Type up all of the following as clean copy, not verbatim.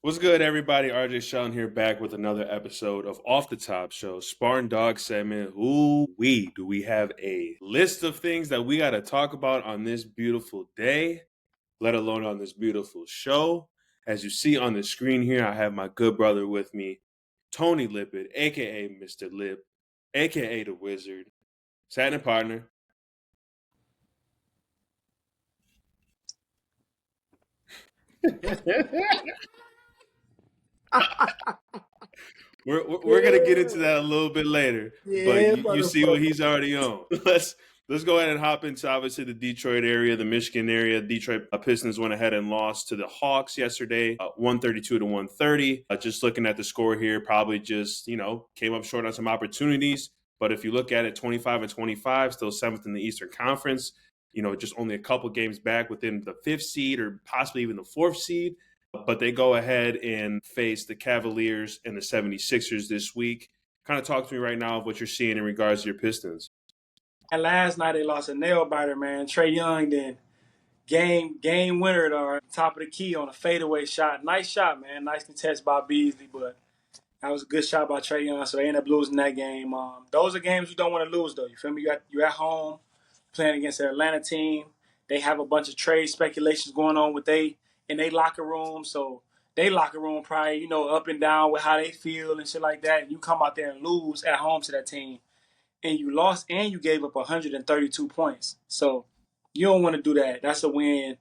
What's good, everybody? RJ Sean here, back with another episode of Off the Top Show, SpartanDawgs segment. Do we have a list of things that we got to talk about on this beautiful day, let alone on this beautiful show? As you see on the screen here, I have my good brother with me, Tony Lippett, aka Mr. Lip, aka the Wizard, satin partner. We're gonna get into that a little bit later, but Yeah, you see what motherfucker. he's already on. Let's go ahead and hop into obviously the Detroit area, the Michigan area. Detroit Pistons went ahead and lost to the Hawks yesterday, 132 to 130. Just looking at the score here, probably just came up short on some opportunities. But if you look at it, 25 and 25, still seventh in the Eastern Conference. Just only a couple games back within the fifth seed or possibly even the fourth seed. But they go ahead and face the Cavaliers and the 76ers this week. Kind of talk to me right now of what you're seeing in regards to your Pistons. And last night they lost a nail biter, man. Trey Young then game winner at top of the key on a fadeaway shot. Nice shot, man. Nice contest by Beasley, but that was a good shot by Trey Young. So they ended up losing that game. Those are games you don't want to lose, though. You feel me? You're at home playing against the Atlanta team. They have a bunch of trade speculations going on in their locker room. So they locker room probably up and down with how they feel and shit like that. And you come out there and lose at home to that team, and you lost and you gave up 132 points. So you don't want to do that. That's a win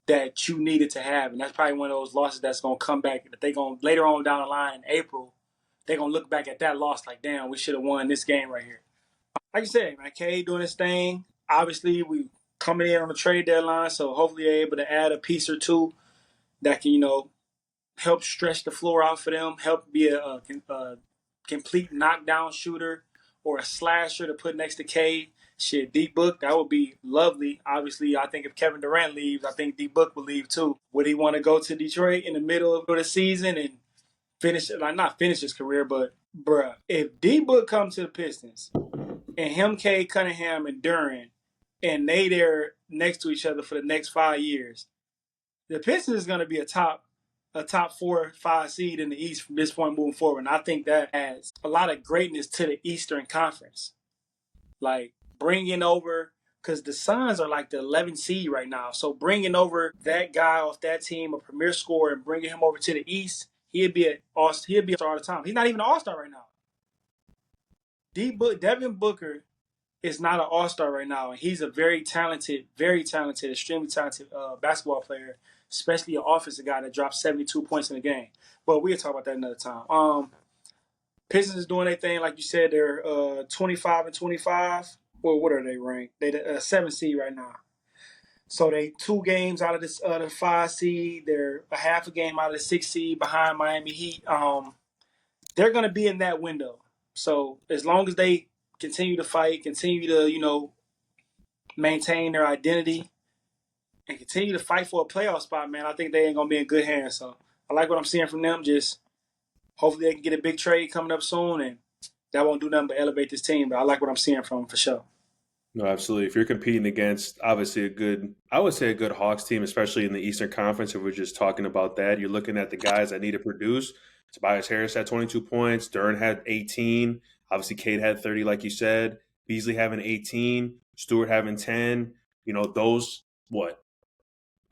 that you needed to have, and that's probably one of those losses that's gonna come back. That they gonna later on down the line in April, they're gonna look back at that loss like, damn, we should have won this game right here. Like you said, man, K doing his thing. Obviously, we coming in on the trade deadline, so hopefully they're able to add a piece or two that can help stretch the floor out for them, help be a complete knockdown shooter or a slasher to put next to K. Shit, D Book, that would be lovely. Obviously, I think if Kevin Durant leaves, I think D Book will leave too. Would he want to go to Detroit in the middle of the season and not finish his career, but bruh, if D Book comes to the Pistons and him, K, Cunningham, and Duran, and they there next to each other for the next 5 years, the Pistons is going to be a top 4 or 5 seed in the East from this point moving forward. And I think that adds a lot of greatness to the Eastern Conference. Like bringing over, because the Suns are like the 11th seed right now. So bringing over that guy off that team, a premier scorer, and bringing him over to the East, he'd be an all-star all the time. He's not even an all-star right now. Devin Booker is not an all-star right now, and he's a very talented, extremely talented basketball player, especially an offensive guy that drops 72 points in a game. But we'll talk about that another time. Pistons is doing their thing, like you said. They're 25 and 25. Well, what are they ranked? They the 7 seed right now. So they 2 games out of this the 5 seed. They're a half a game out of the 6 seed behind Miami Heat. They're going to be in that window. So as long as they continue to fight, continue to maintain their identity, and continue to fight for a playoff spot, man, I think they ain't gonna be in good hands. So I like what I'm seeing from them. Just hopefully they can get a big trade coming up soon, and that won't do nothing but elevate this team. But I like what I'm seeing from them for sure. No, absolutely. If you're competing against obviously I would say a good Hawks team, especially in the Eastern Conference, if we're just talking about that, you're looking at the guys that need to produce. Tobias Harris had 22 points. Dern had 18. Obviously, Cade had 30, like you said. Beasley having 18. Stewart having 10. Those, what?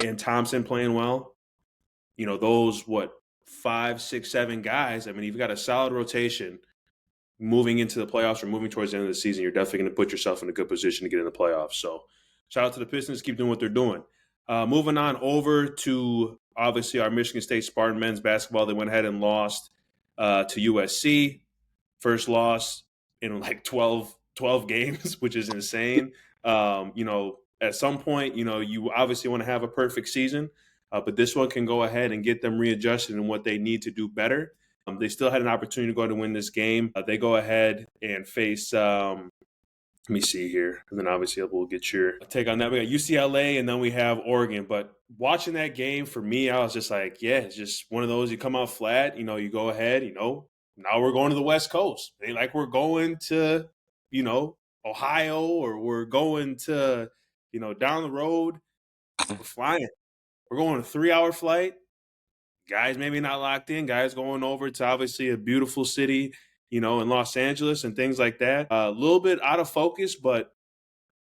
And Thompson playing well. Those, what? 5, 6, 7 guys. I mean, you've got a solid rotation moving into the playoffs or moving towards the end of the season. You're definitely going to put yourself in a good position to get in the playoffs. So shout out to the Pistons. Keep doing what they're doing. Moving on over to obviously our Michigan State Spartan men's basketball. They went ahead and lost to USC. First loss in like 12 games, which is insane. At some point, you obviously want to have a perfect season, but this one can go ahead and get them readjusted in what they need to do better. They still had an opportunity to go to win this game. They go ahead and face, let me see here. And then obviously we'll get your take on that. We got UCLA and then we have Oregon. But watching that game, for me, I was just like, yeah, it's just one of those. You come out flat, you go ahead, now we're going to the West Coast. Like we're going to, Ohio, or we're going to, down the road. We're flying. We're going on a 3-hour flight. guys maybe not locked in, guys going over to obviously a beautiful city, in Los Angeles and things like that. A little bit out of focus, but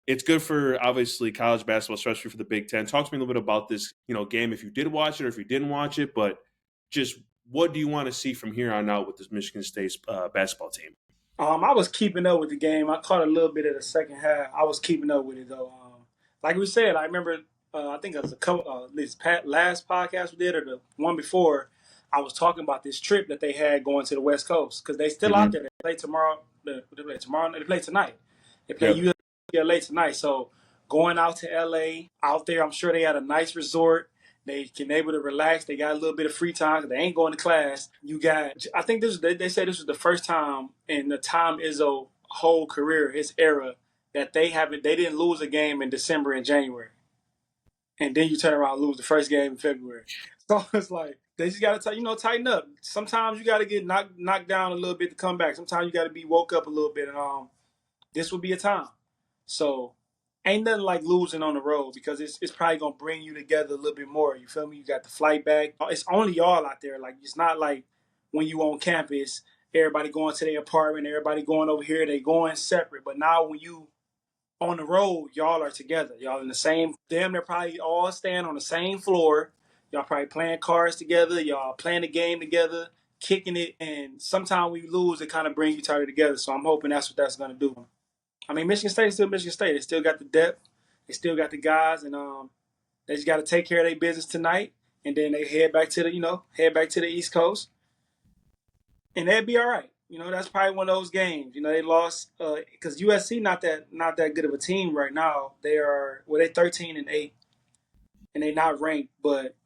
it's good for obviously college basketball, especially for the Big Ten. Talk to me a little bit about this, game if you did watch it or if you didn't watch it, but just what do you want to see from here on out with this Michigan State basketball team? I was keeping up with the game. I caught a little bit of the second half. I was keeping up with it though. Like we said, I remember. I think it was a couple. This last podcast we did, or the one before. I was talking about this trip that they had going to the West Coast because they still out Mm-hmm. there. They play tomorrow. They play tomorrow. They play tonight. They play Yep. UCLA tonight. So going out to LA, out there, I'm sure they had a nice resort. They can able to relax. They got a little bit of free time. They ain't going to class. You got. I think this. They said this was the first time in the Tom Izzo whole career, his era, that they haven't. They didn't lose a game in December and January, and then you turn around and lose the first game in February. So it's like they just got to tighten up. Sometimes you got to get knocked down a little bit to come back. Sometimes you got to be woke up a little bit, and this will be a time. So ain't nothing like losing on the road because it's probably gonna bring you together a little bit more. You feel me? You got the flight back. It's only y'all out there. Like it's not like when you on campus, everybody going to their apartment, everybody going over here. They going separate. But now when you on the road, y'all are together. Y'all in the same. Damn, they're probably all staying on the same floor. Y'all probably playing cards together. Y'all playing the game together, kicking it. And sometimes we lose, it kind of brings you tighter together. So I'm hoping that's what that's gonna do. I mean, Michigan State is still Michigan State. They still got the depth. They still got the guys, and they just got to take care of their business tonight, and then they head back to the East Coast, and they'll be all right. That's probably one of those games. They lost because USC not that good of a team right now. They 13-8, and they're not ranked. But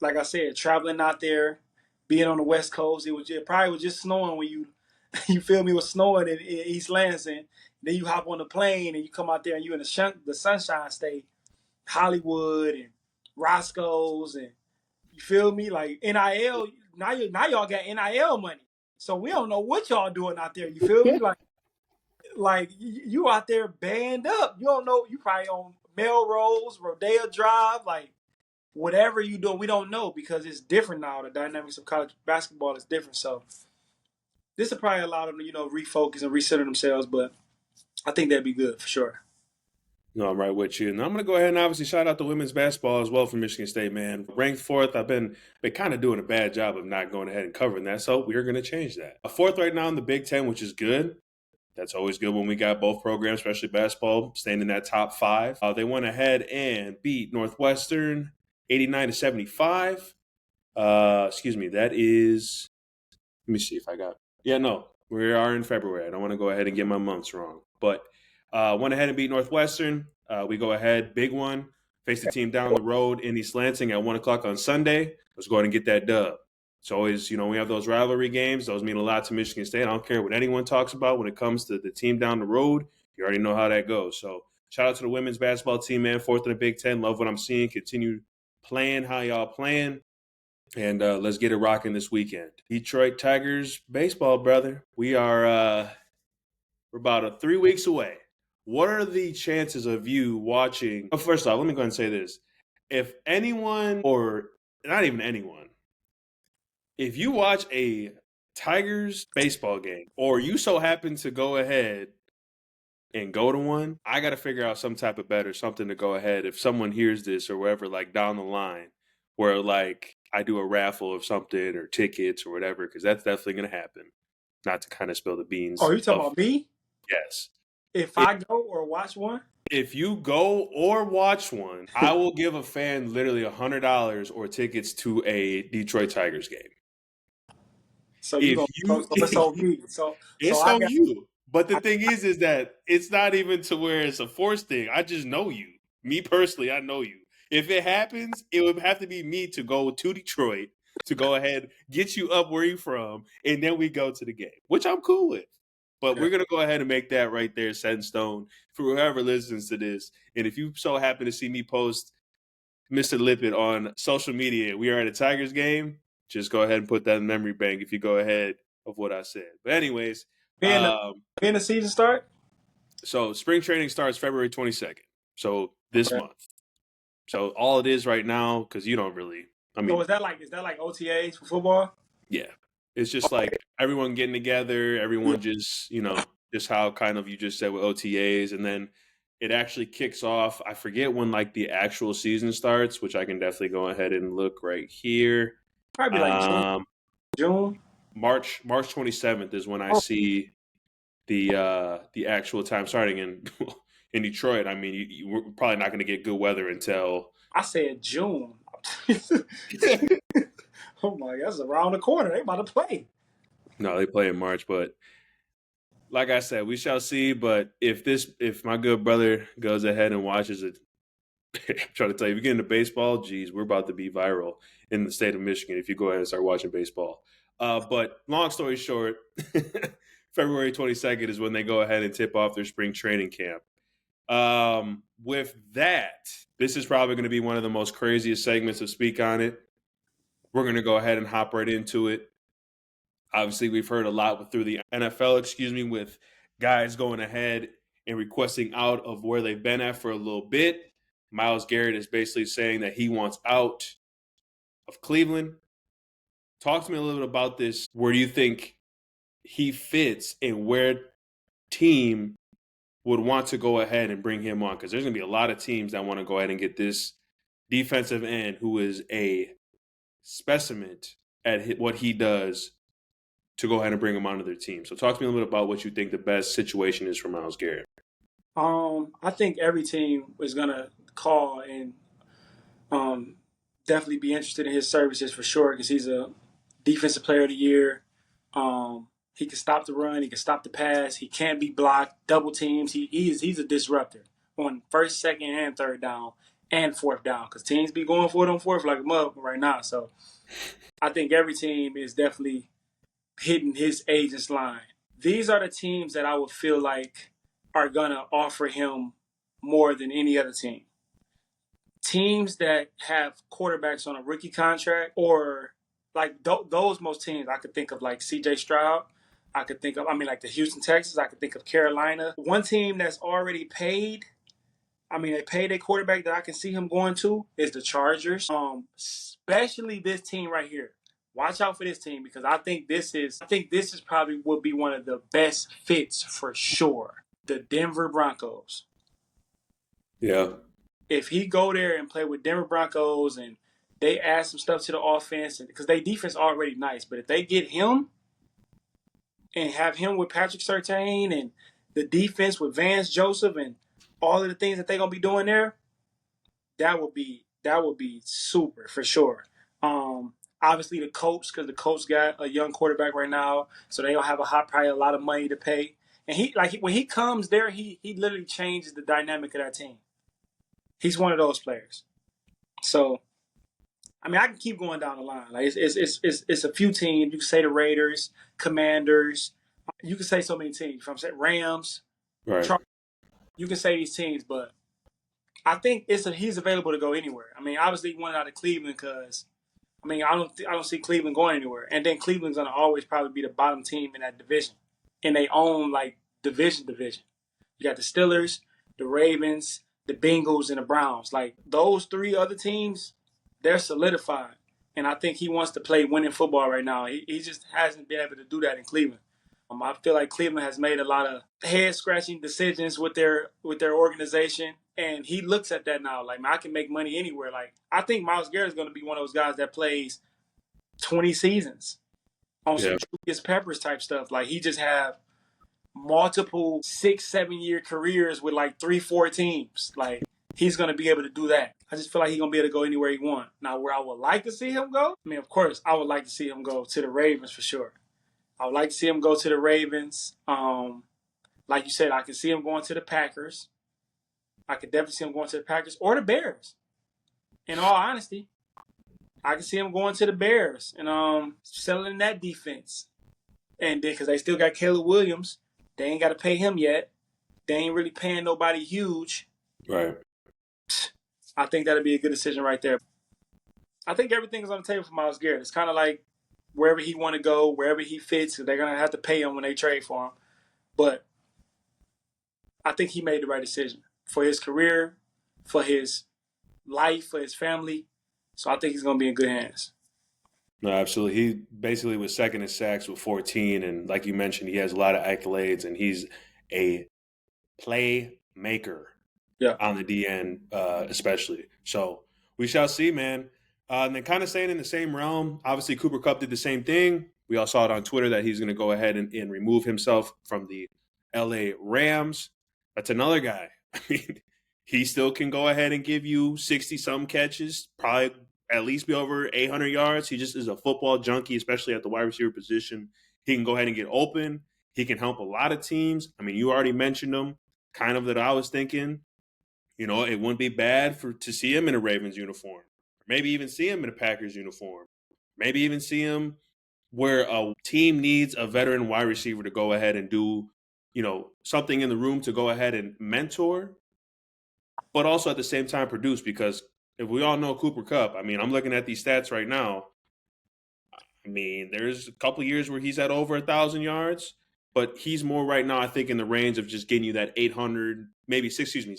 like I said, traveling out there, being on the West Coast, it probably was just snowing when you you feel me, it was snowing in East Lansing. Then you hop on the plane and you come out there and you in the Sunshine State, Hollywood and Roscoe's, and you feel me, like NIL. Now y'all got NIL money, so we don't know what y'all doing out there. You feel me, like you out there band up. You don't know. You probably on Melrose, Rodeo Drive, like whatever you doing. We don't know because it's different now. The dynamics of college basketball is different. So this will probably allow them to refocus and recenter themselves. But I think that'd be good for sure. No, I'm right with you. And I'm going to go ahead and obviously shout out the women's basketball as well from Michigan State, man. Ranked fourth. I've been kind of doing a bad job of not going ahead and covering that. So we're going to change that. A fourth right now in the Big Ten, which is good. That's always good when we got both programs, especially basketball, staying in that top five. They went ahead and beat Northwestern 89-75. That is, let me see if I got, yeah, no, we are in February. I don't want to go ahead and get my months wrong. But went ahead and beat Northwestern. We go ahead, big one. Face the team down the road in East Lansing at 1 o'clock on Sunday. Let's go ahead and get that dub. It's always, we have those rivalry games. Those mean a lot to Michigan State. I don't care what anyone talks about when it comes to the team down the road. You already know how that goes. So shout out to the women's basketball team, man. Fourth in the Big Ten. Love what I'm seeing. Continue playing how y'all playing. And let's get it rocking this weekend. Detroit Tigers baseball, brother. We're about 3 weeks away. What are the chances of you watching? Oh, first off, let me go ahead and say this. If anyone, or not even anyone, if you watch a Tigers baseball game, or you so happen to go ahead and go to one, I got to figure out some type of bet or something to go ahead. If someone hears this or wherever, like down the line, where like I do a raffle of something or tickets or whatever, because that's definitely going to happen. Not to kind of spill the beans. Oh, you talking about me? Yes. If I go or watch one? If you go or watch one, I will give a fan literally $100 or tickets to a Detroit Tigers game. So you If gonna you, so it's on me. So it's I on got you. But the thing is that it's not even to where it's a forced thing. I just know you. Me personally, I know you. If it happens, it would have to be me to go to Detroit to go ahead, get you up where you're from, and then we go to the game, which I'm cool with. But we're going to go ahead and make that right there set in stone for whoever listens to this. And if you so happen to see me post Mr. Lippett on social media, we are at a Tigers game, just go ahead and put that in memory bank if you go ahead of what I said. But anyways, when the season start. so spring training starts February 22nd. So this month. So all it is right now, because you don't really I So mean, is that like OTAs for football? yeah, it's just like everyone getting together, Yeah, everyone just just how kind of you just said with OTAs, and then it actually kicks off. I forget when like the actual season starts, which I can definitely go ahead and look right here. probably like June. Um, June. March 27th is when I Oh, see the actual time starting in in Detroit. I mean, we're probably not going to get good weather until I said June. Oh my, that's around the corner. They about to play. no, they play in March, but like I said, we shall see. But if my good brother goes ahead and watches it, I'm trying to tell you, if you get into baseball, geez, we're about to be viral in the state of Michigan if you go ahead and start watching baseball. But long story short, February 22nd is when they go ahead and tip off their spring training camp. With that, this is probably going to be one of the most craziest segments of Speak On It. We're going to go ahead and hop right into it. Obviously, we've heard a lot through the NFL, with guys going ahead and requesting out of where they've been at for a little bit. Myles Garrett is basically saying that he wants out of Cleveland. Talk to me a little bit about this. Where do you think he fits and where team would want to go ahead and bring him on? Because there's going to be a lot of teams that want to go ahead and get this defensive end who is a specimen at what he does to go ahead and bring him onto their team. So talk to me a little bit about what you think the best situation is for Myles Garrett. I think every team is gonna call and um, definitely be interested in his services for sure because he's a defensive player of the year. He can stop the run. He can stop the pass. He can't be blocked. Double teams. He's a disruptor on first, second, and third down and fourth down because teams be going for it on fourth like a mother right now. So I think every team is definitely hitting his agent's line. These are the teams that I would feel like are gonna offer him more than any other team. Teams that have quarterbacks on a rookie contract or like those most teams I could think of like CJ Stroud. I could think of like the Houston Texans. I could think of Carolina. One team that's already paid. They paid a quarterback that I can see him going to is the Chargers. Especially this team right here. Watch out for this team because I think this is probably would be one of the best fits for sure. The Denver Broncos. Yeah. If he go there and play with Denver Broncos and they add some stuff to the offense, because they defense already nice, but if they get him and have him with Patrick Surtain and the defense with Vance Joseph and all of the things that they're gonna be doing there, that would be super for sure. Obviously the Colts, because the Colts got a young quarterback right now, so they don't have probably a lot of money to pay. And when he comes there, he literally changes the dynamic of that team. He's one of those players. So I can keep going down the line. Like it's a few teams. You can say the Raiders, Commanders. You can say so many teams. From say Rams, Right. Chargers. You can say these teams, but I think he's available to go anywhere. Obviously he wanted out of Cleveland because I don't see Cleveland going anywhere. And then Cleveland's gonna always probably be the bottom team in that division, and they own like division. You got the Steelers, the Ravens, the Bengals, and the Browns. Like those three other teams, they're solidified. And I think he wants to play winning football right now. He just hasn't been able to do that in Cleveland. I feel like Cleveland has made a lot of head scratching decisions with their organization, and he looks at that now like, man, I can make money anywhere. Like I think Myles Garrett is going to be one of those guys that plays 20 seasons on Yeah. some Julius Peppers type stuff. Like he just have multiple 6-7 year careers with like 3-4 teams. Like he's gonna be able to do that. I just feel like he's gonna be able to go anywhere he wants. Now, where I would like to see him go, of course, I would like to see him go to the Ravens for sure. I would like to see him go to the Ravens. Like you said, I can see him going to the Packers. I could definitely see him going to the Packers or the Bears. In all honesty, I can see him going to the Bears and selling that defense. And then because they still got Caleb Williams, they ain't got to pay him yet. They ain't really paying nobody huge. Right. I think that'd be a good decision right there. I think everything is on the table for Myles Garrett. It's kind of like wherever he want to go, wherever he fits, they're gonna have to pay him when they trade for him. But I think he made the right decision for his career, for his life, for his family. So I think he's going to be in good hands. No, absolutely. He basically was second in sacks with 14, and like you mentioned, he has a lot of accolades, and he's a playmaker Yeah. on the DN, especially. So we shall see, man. And then kind of staying in the same realm, obviously Cooper Kupp did the same thing. We all saw it on Twitter that he's going to go ahead and remove himself from the LA Rams. That's another guy. I mean, he still can go ahead and give you 60-some catches, probably at least be over 800 yards. He just is a football junkie, especially at the wide receiver position. He can go ahead and get open. He can help a lot of teams. I mean, you already mentioned him, kind of that I was thinking. You know, it wouldn't be bad to see him in a Ravens uniform. Maybe even see him in a Packers uniform. Maybe even see him where a team needs a veteran wide receiver to go ahead and do, something in the room to go ahead and mentor, but also at the same time produce. Because if we all know Cooper Kupp, I mean, I'm looking at these stats right now. I mean, there's a couple years where he's at over 1,000 yards, but he's more right now, I think, in the range of just getting you that 800, maybe 600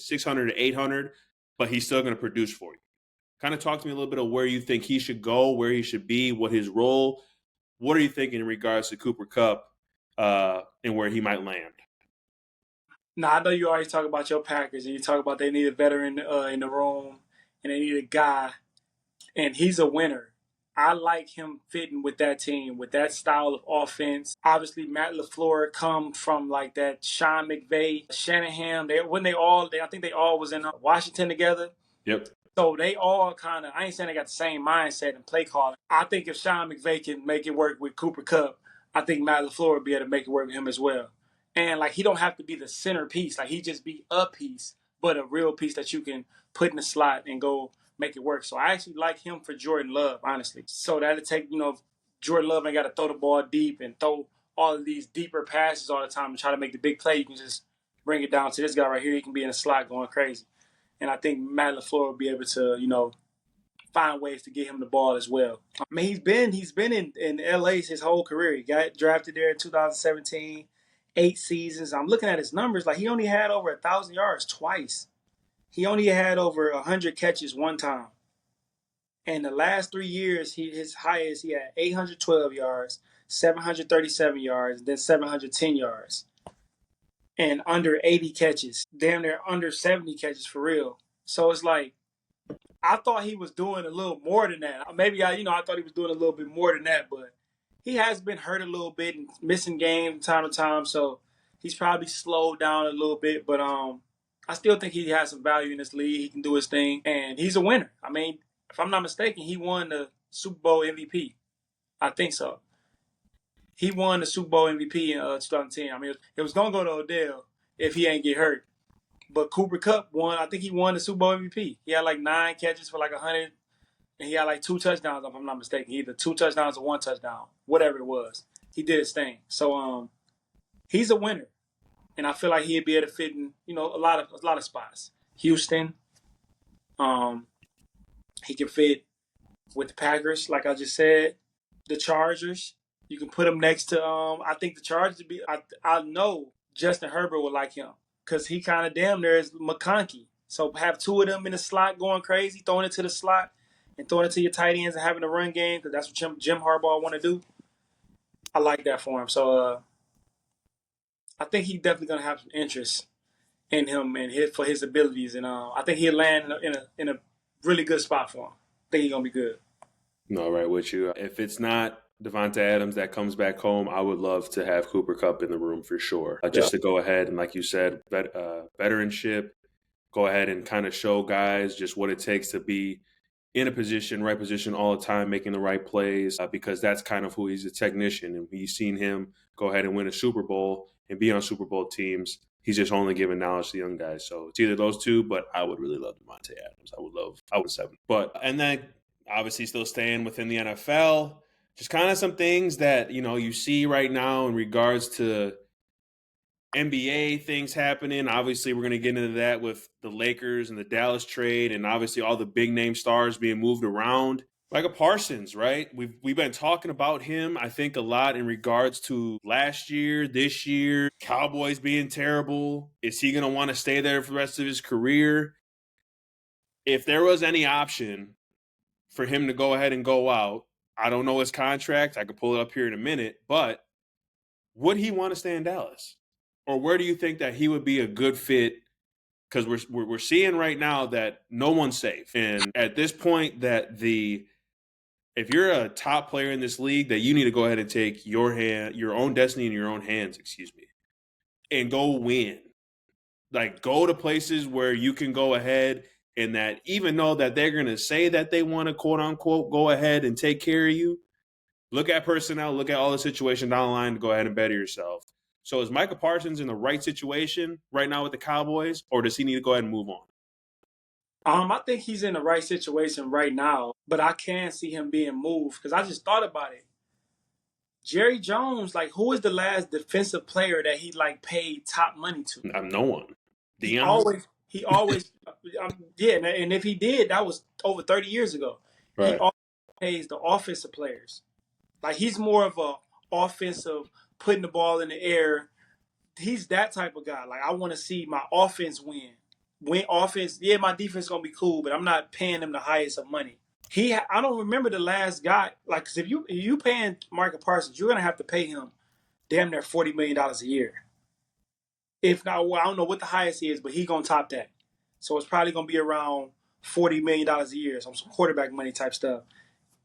to 800, but he's still going to produce for you. Kind of talk to me a little bit of where you think he should go, where he should be, what his role. What are you thinking in regards to Cooper Kupp and where he might land? Now, I know you always talk about your Packers, and you talk about they need a veteran in the room, and they need a guy, and he's a winner. I like him fitting with that team, with that style of offense. Obviously, Matt LaFleur come from like that Sean McVay, Shanahan. I think they all was in Washington together. Yep. So they all kind of, I ain't saying they got the same mindset and play calling. I think if Sean McVay can make it work with Cooper Kupp, I think Matt LaFleur would be able to make it work with him as well. And like he don't have to be the centerpiece, like he just be a piece, but a real piece that you can put in the slot and go make it work. So I actually like him for Jordan Love, honestly. So that'll take, Jordan Love ain't got to throw the ball deep and throw all of these deeper passes all the time and try to make the big play. You can just bring it down to this guy right here. He can be in the slot going crazy. And I think Matt LaFleur will be able to, find ways to get him the ball as well. I mean, he's been in LA his whole career. He got drafted there in 2017, 8 seasons. I'm looking at his numbers. Like he only had over 1,000 yards twice. He only had over 100 catches one time. And the last 3 years, his highest he had 812 yards, 737 yards, then 710 yards, and under 80 catches. Damn near under 70 catches for real. So it's like I thought he was doing a little more than that. Maybe I thought he was doing a little bit more than that, but he has been hurt a little bit and missing games from time to time, so he's probably slowed down a little bit. But I still think he has some value in this league. He can do his thing, and he's a winner. I mean, if I'm not mistaken, he won the Super Bowl MVP. I think so. He won the Super Bowl MVP in 2010. I mean, it was gonna go to Odell if he ain't get hurt. But Cooper Kupp won. I think he won the Super Bowl MVP. He had like 9 catches for like 100, and he had like 2 touchdowns. If I'm not mistaken, either 2 touchdowns or 1 touchdown, whatever it was. He did his thing. So he's a winner, and I feel like he'd be able to fit in a lot of spots. Houston, he can fit with the Packers, like I just said. The Chargers, you can put him next to. I think the Chargers would be. I know Justin Herbert would like him because he kind of damn near is McConkey. So have 2 of them in the slot going crazy, throwing it to the slot and throwing it to your tight ends and having a run game because that's what Jim Harbaugh want to do. I like that for him. So I think he's definitely gonna have some interest in him and for his abilities, and I think he'll land in a really good spot for him. I think he's gonna be good. No, right with you. If it's not Devonta Adams that comes back home, I would love to have Cooper Kupp in the room for sure. Just to go ahead and, like you said, veteranship, go ahead and kind of show guys just what it takes to be in a position, right position all the time, making the right plays, because that's kind of who he's a technician. And we've seen him go ahead and win a Super Bowl and be on Super Bowl teams. He's just only giving knowledge to young guys. So it's either those two, but I would really love Devontae Adams. I would 7. But, and then obviously still staying within the NFL, just kind of some things that, you see right now in regards to NBA things happening. Obviously, we're going to get into that with the Lakers and the Dallas trade, and obviously all the big name stars being moved around. Micah Parsons, right? We've been talking about him, I think, a lot in regards to last year, this year, Cowboys being terrible. Is he going to want to stay there for the rest of his career? If there was any option for him to go ahead and go out. I don't know his contract. I could pull it up here in a minute, but would he want to stay in Dallas? Or where do you think that he would be a good fit? Because we're seeing right now that no one's safe, and at this point, that if you're a top player in this league, that you need to go ahead and take your own destiny in your own hands, and go win. Like, go to places where you can go ahead, and that even though that they're going to say that they want to quote unquote go ahead and take care of you, look at personnel, look at all the situation down the line to go ahead and better yourself. So is Micah Parsons in the right situation right now with the Cowboys, or does he need to go ahead and move on? I think he's in the right situation right now, but I can see him being moved because I just thought about it. Jerry Jones, like, who is the last defensive player that he like paid top money to? No one. He Dion? always, yeah. And if he did, that was over 30 years ago. He Right. always pays the offensive players. Like, he's more of a offensive, putting the ball in the air. He's that type of guy. Like, I want to see my offense win. Win offense. Yeah, my defense gonna be cool, but I'm not paying him the highest of money. I don't remember the last guy. Like, cause if you paying Micah Parsons, you're gonna have to pay him damn near $40 million a year. If not, well, I don't know what the highest is, but he gonna top that. So it's probably gonna be around $40 million a year, some quarterback money type stuff.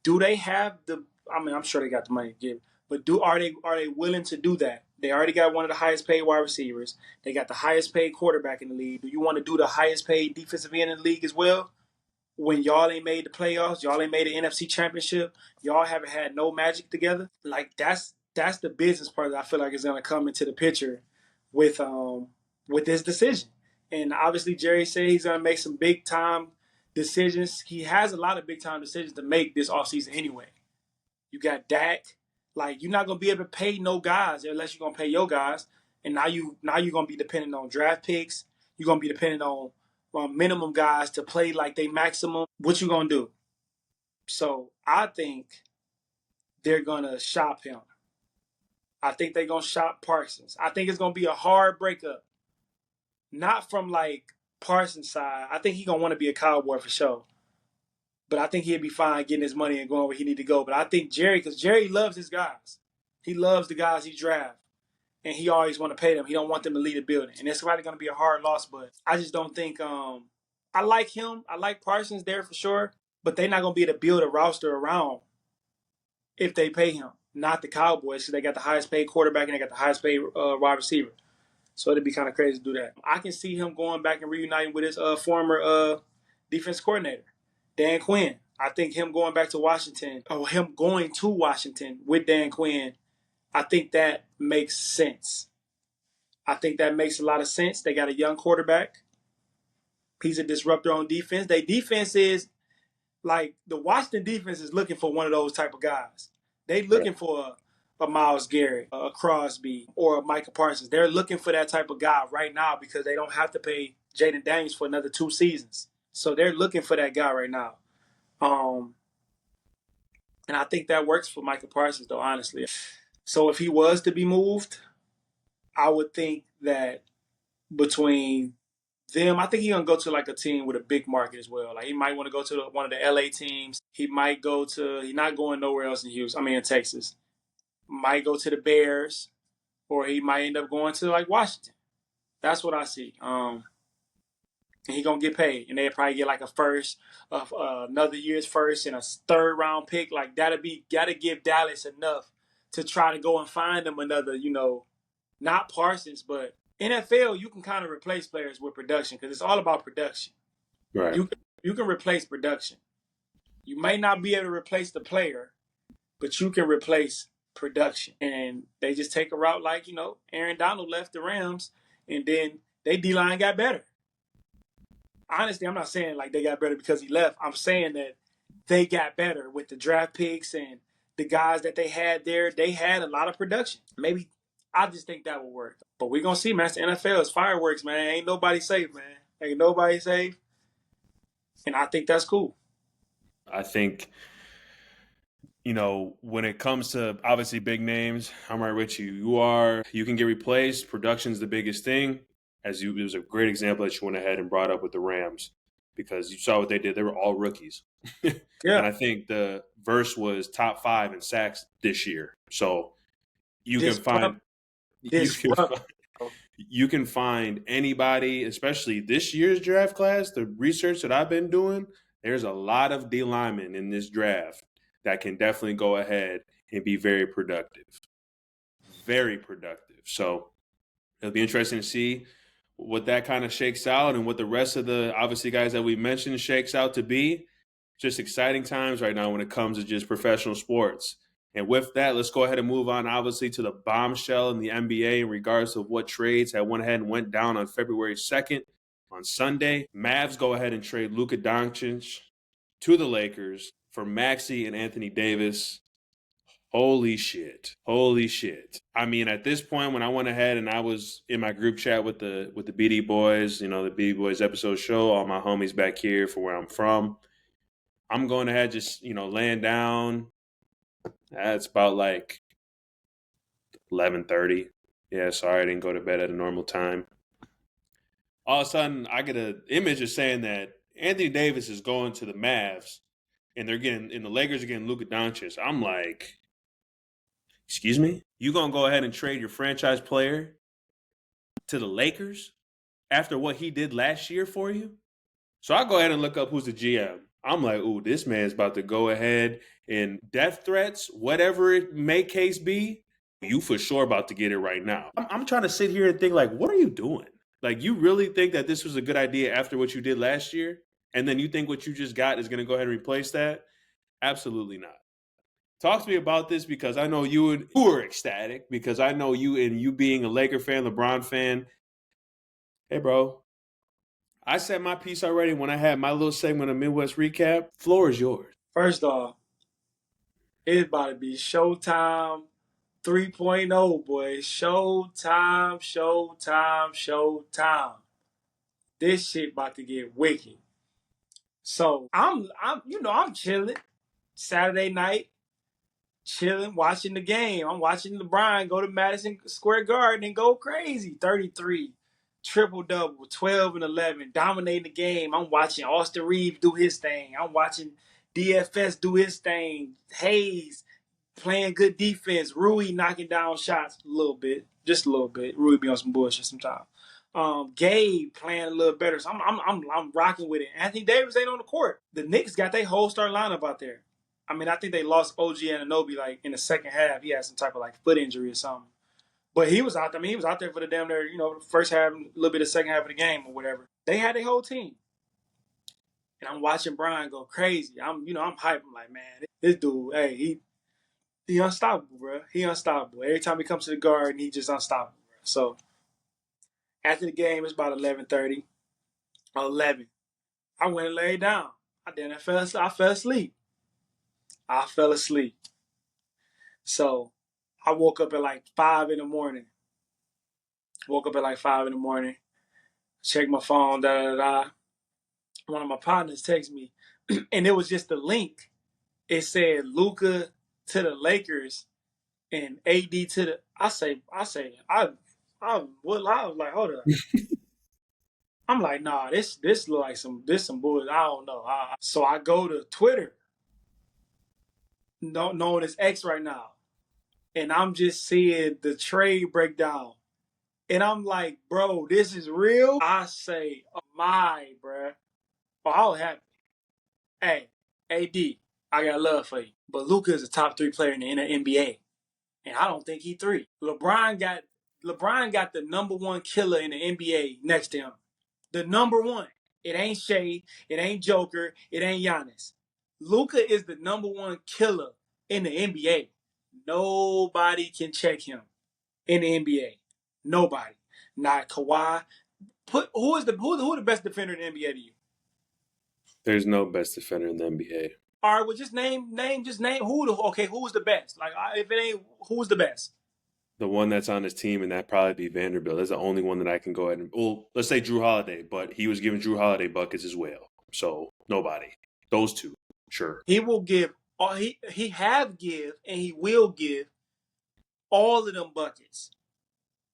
Do they have the? I mean, I'm sure they got the money to give, but are they willing to do that? They already got one of the highest paid wide receivers. They got the highest paid quarterback in the league. Do you want to do the highest paid defensive end in the league as well? When y'all ain't made the playoffs, y'all ain't made the NFC Championship, y'all haven't had no magic together. Like, that's the business part that I feel like is gonna come into the picture with this decision. And obviously Jerry said he's gonna make some big time decisions. He has a lot of big time decisions to make this offseason anyway. You got Dak. Like, you're not gonna be able to pay no guys unless you're gonna pay your guys. And now you're gonna be dependent on draft picks. You're gonna be dependent on minimum guys to play like they maximum. What you gonna do? So I think they're gonna shop him. I think they're gonna shop Parsons. I think it's gonna be a hard breakup. Not from like Parsons' side. I think he's gonna want to be a Cowboy for sure. But I think he'd be fine getting his money and going where he need to go. But I think Jerry, because Jerry loves his guys. He loves the guys he drafts. And he always want to pay them. He don't want them to lead the building. And it's probably going to be a hard loss, but I just don't think I like him. I like Parsons there for sure. But they're not going to be able to build a roster around if they pay him. Not the Cowboys, because they got the highest paid quarterback and they got the highest paid wide receiver. So it'd be kind of crazy to do that. I can see him going back and reuniting with his former defense coordinator, Dan Quinn. I think him going back to Washington, or him going to Washington with Dan Quinn, I think that makes sense. I think that makes a lot of sense. They got a young quarterback. He's a disruptor on defense. Their defense is like, the Washington defense is looking for one of those type of guys. They looking for a Myles Garrett, a Crosby, or a Micah Parsons. They're looking for that type of guy right now because they don't have to pay Jaden Daniels for another 2 seasons. So they're looking for that guy right now. And I think that works for Micah Parsons, though, honestly. So if he was to be moved, I would think that between them, I think he's gonna go to like a team with a big market as well. Like, he might want to go to one of the LA teams. He might go to. He's not going nowhere else in Houston. I mean, in Texas. Might go to the Bears, or he might end up going to like Washington. That's what I see. And he gonna get paid, and they probably get like a first, another year's first, and a third round pick. Like, gotta give Dallas enough to try to go and find them another. Not Parsons, but NFL, you can kind of replace players with production because it's all about production. Right. You can replace production. You may not be able to replace the player, but you can replace production. And they just take a route like, Aaron Donald left the Rams, and then they D-line got better. Honestly, I'm not saying like they got better because he left. I'm saying that they got better with the draft picks and the guys that they had there. They had a lot of production. Maybe I just think that will work. But we're going to see, man. It's the NFL. It's fireworks, man. Ain't nobody safe, man. Ain't nobody safe. And I think that's cool. I think, when it comes to obviously big names, I'm right with you. You can get replaced. Production's the biggest thing. It was a great example that you went ahead and brought up with the Rams. because you saw what they did. They were all rookies. Yeah. And I think the verse was top 5 in sacks this year. So you can find you can Disrupt. find, you can find anybody, especially this year's draft class. The research that I've been doing, there's a lot of D linemen in this draft that can definitely go ahead and be very productive. Very productive. So it'll be interesting to see what that kind of shakes out and what the rest of the obviously guys that we mentioned shakes out to be. Just exciting times right now when it comes to just professional sports. And with that, let's go ahead and move on, obviously, to the bombshell in the NBA in regards to what trades that went ahead and went down on February 2nd on Sunday. Mavs go ahead and trade Luka Doncic to the Lakers for Maxey and Anthony Davis. Holy shit. Holy shit. I mean, at this point, when I went ahead and I was in my group chat with the BD Boys, the BD Boys episode show, all my homies back here for where I'm from, I'm going ahead just, laying down. It's about like 11:30. Yeah, sorry I didn't go to bed at a normal time. All of a sudden, I get an image of saying that Anthony Davis is going to the Mavs, and the Lakers are getting Luka Doncic. I'm like, excuse me? You gonna go ahead and trade your franchise player to the Lakers after what he did last year for you? So I go ahead and look up who's the GM. I'm like, ooh, this man's about to go ahead and death threats, whatever it may case be, you for sure about to get it right now. I'm trying to sit here and think, like, what are you doing? Like, you really think that this was a good idea after what you did last year? And then you think what you just got is going to go ahead and replace that? Absolutely not. Talk to me about this because I know you were ecstatic because I know you being a Laker fan, LeBron fan. Hey, bro, I said my piece already when I had my little segment of Midwest Recap. Floor is yours. First off, it's about to be Showtime 3.0, boy. Showtime, Showtime, Showtime. This shit about to get wicked. So I'm chilling Saturday night, chilling, watching the game. I'm watching LeBron go to Madison Square Garden and go crazy. 33, triple double, 12 and 11, dominating the game. I'm watching Austin Reeves do his thing. I'm watching DFS do his thing. Hayes playing good defense. Rui knocking down shots a little bit, just a little bit. Rui be on some bullshit sometimes. Gabe playing a little better, so I'm rocking with it. Anthony Davis ain't on the court. The Knicks got their whole starting lineup out there. I mean, I think they lost OG Anunoby like in the second half. He had some type of like foot injury or something. But he was out there. I mean, he was out there for the damn near, first half, a little bit of second half of the game or whatever. They had their whole team. And I'm watching Brian go crazy. I'm hyped. I'm like, man, this dude, hey, he unstoppable, bro. He unstoppable. Every time he comes to the Garden, he just unstoppable, bro. So after the game, it's about 11:30, 11. I went and laid down. I fell asleep. I fell asleep. So I woke up at like 5 in the morning. Checked my phone, One of my partners texted me, and it was just the link. It said Luka to the Lakers and AD to the. I was like, hold up. I'm like, nah, this look like some bullshit. I don't know. So I go to Twitter, known as X right now, and I'm just seeing the trade breakdown. And I'm like, bro, this is real. I say, oh my, bro. Oh, I was happy. Hey, AD, I got love for you. But Luka is a top 3 player in the NBA. And I don't think he 3. LeBron got the number 1 killer in the NBA next to him. The number 1. It ain't Shea, it ain't Joker, it ain't Giannis. Luka is the number 1 killer in the NBA. Nobody can check him in the NBA. Nobody. Not Kawhi. Who the best defender in the NBA to you? There's no best defender in the NBA. All right, well, just name who's the best? Like, if it ain't, who's the best? The one that's on his team, and that'd probably be Vanderbilt. That's the only one that I can go ahead and. Well, let's say Drew Holiday, but he was giving Drew Holiday buckets as well. So nobody. Those two, sure. He will give. He have give and he will give all of them buckets.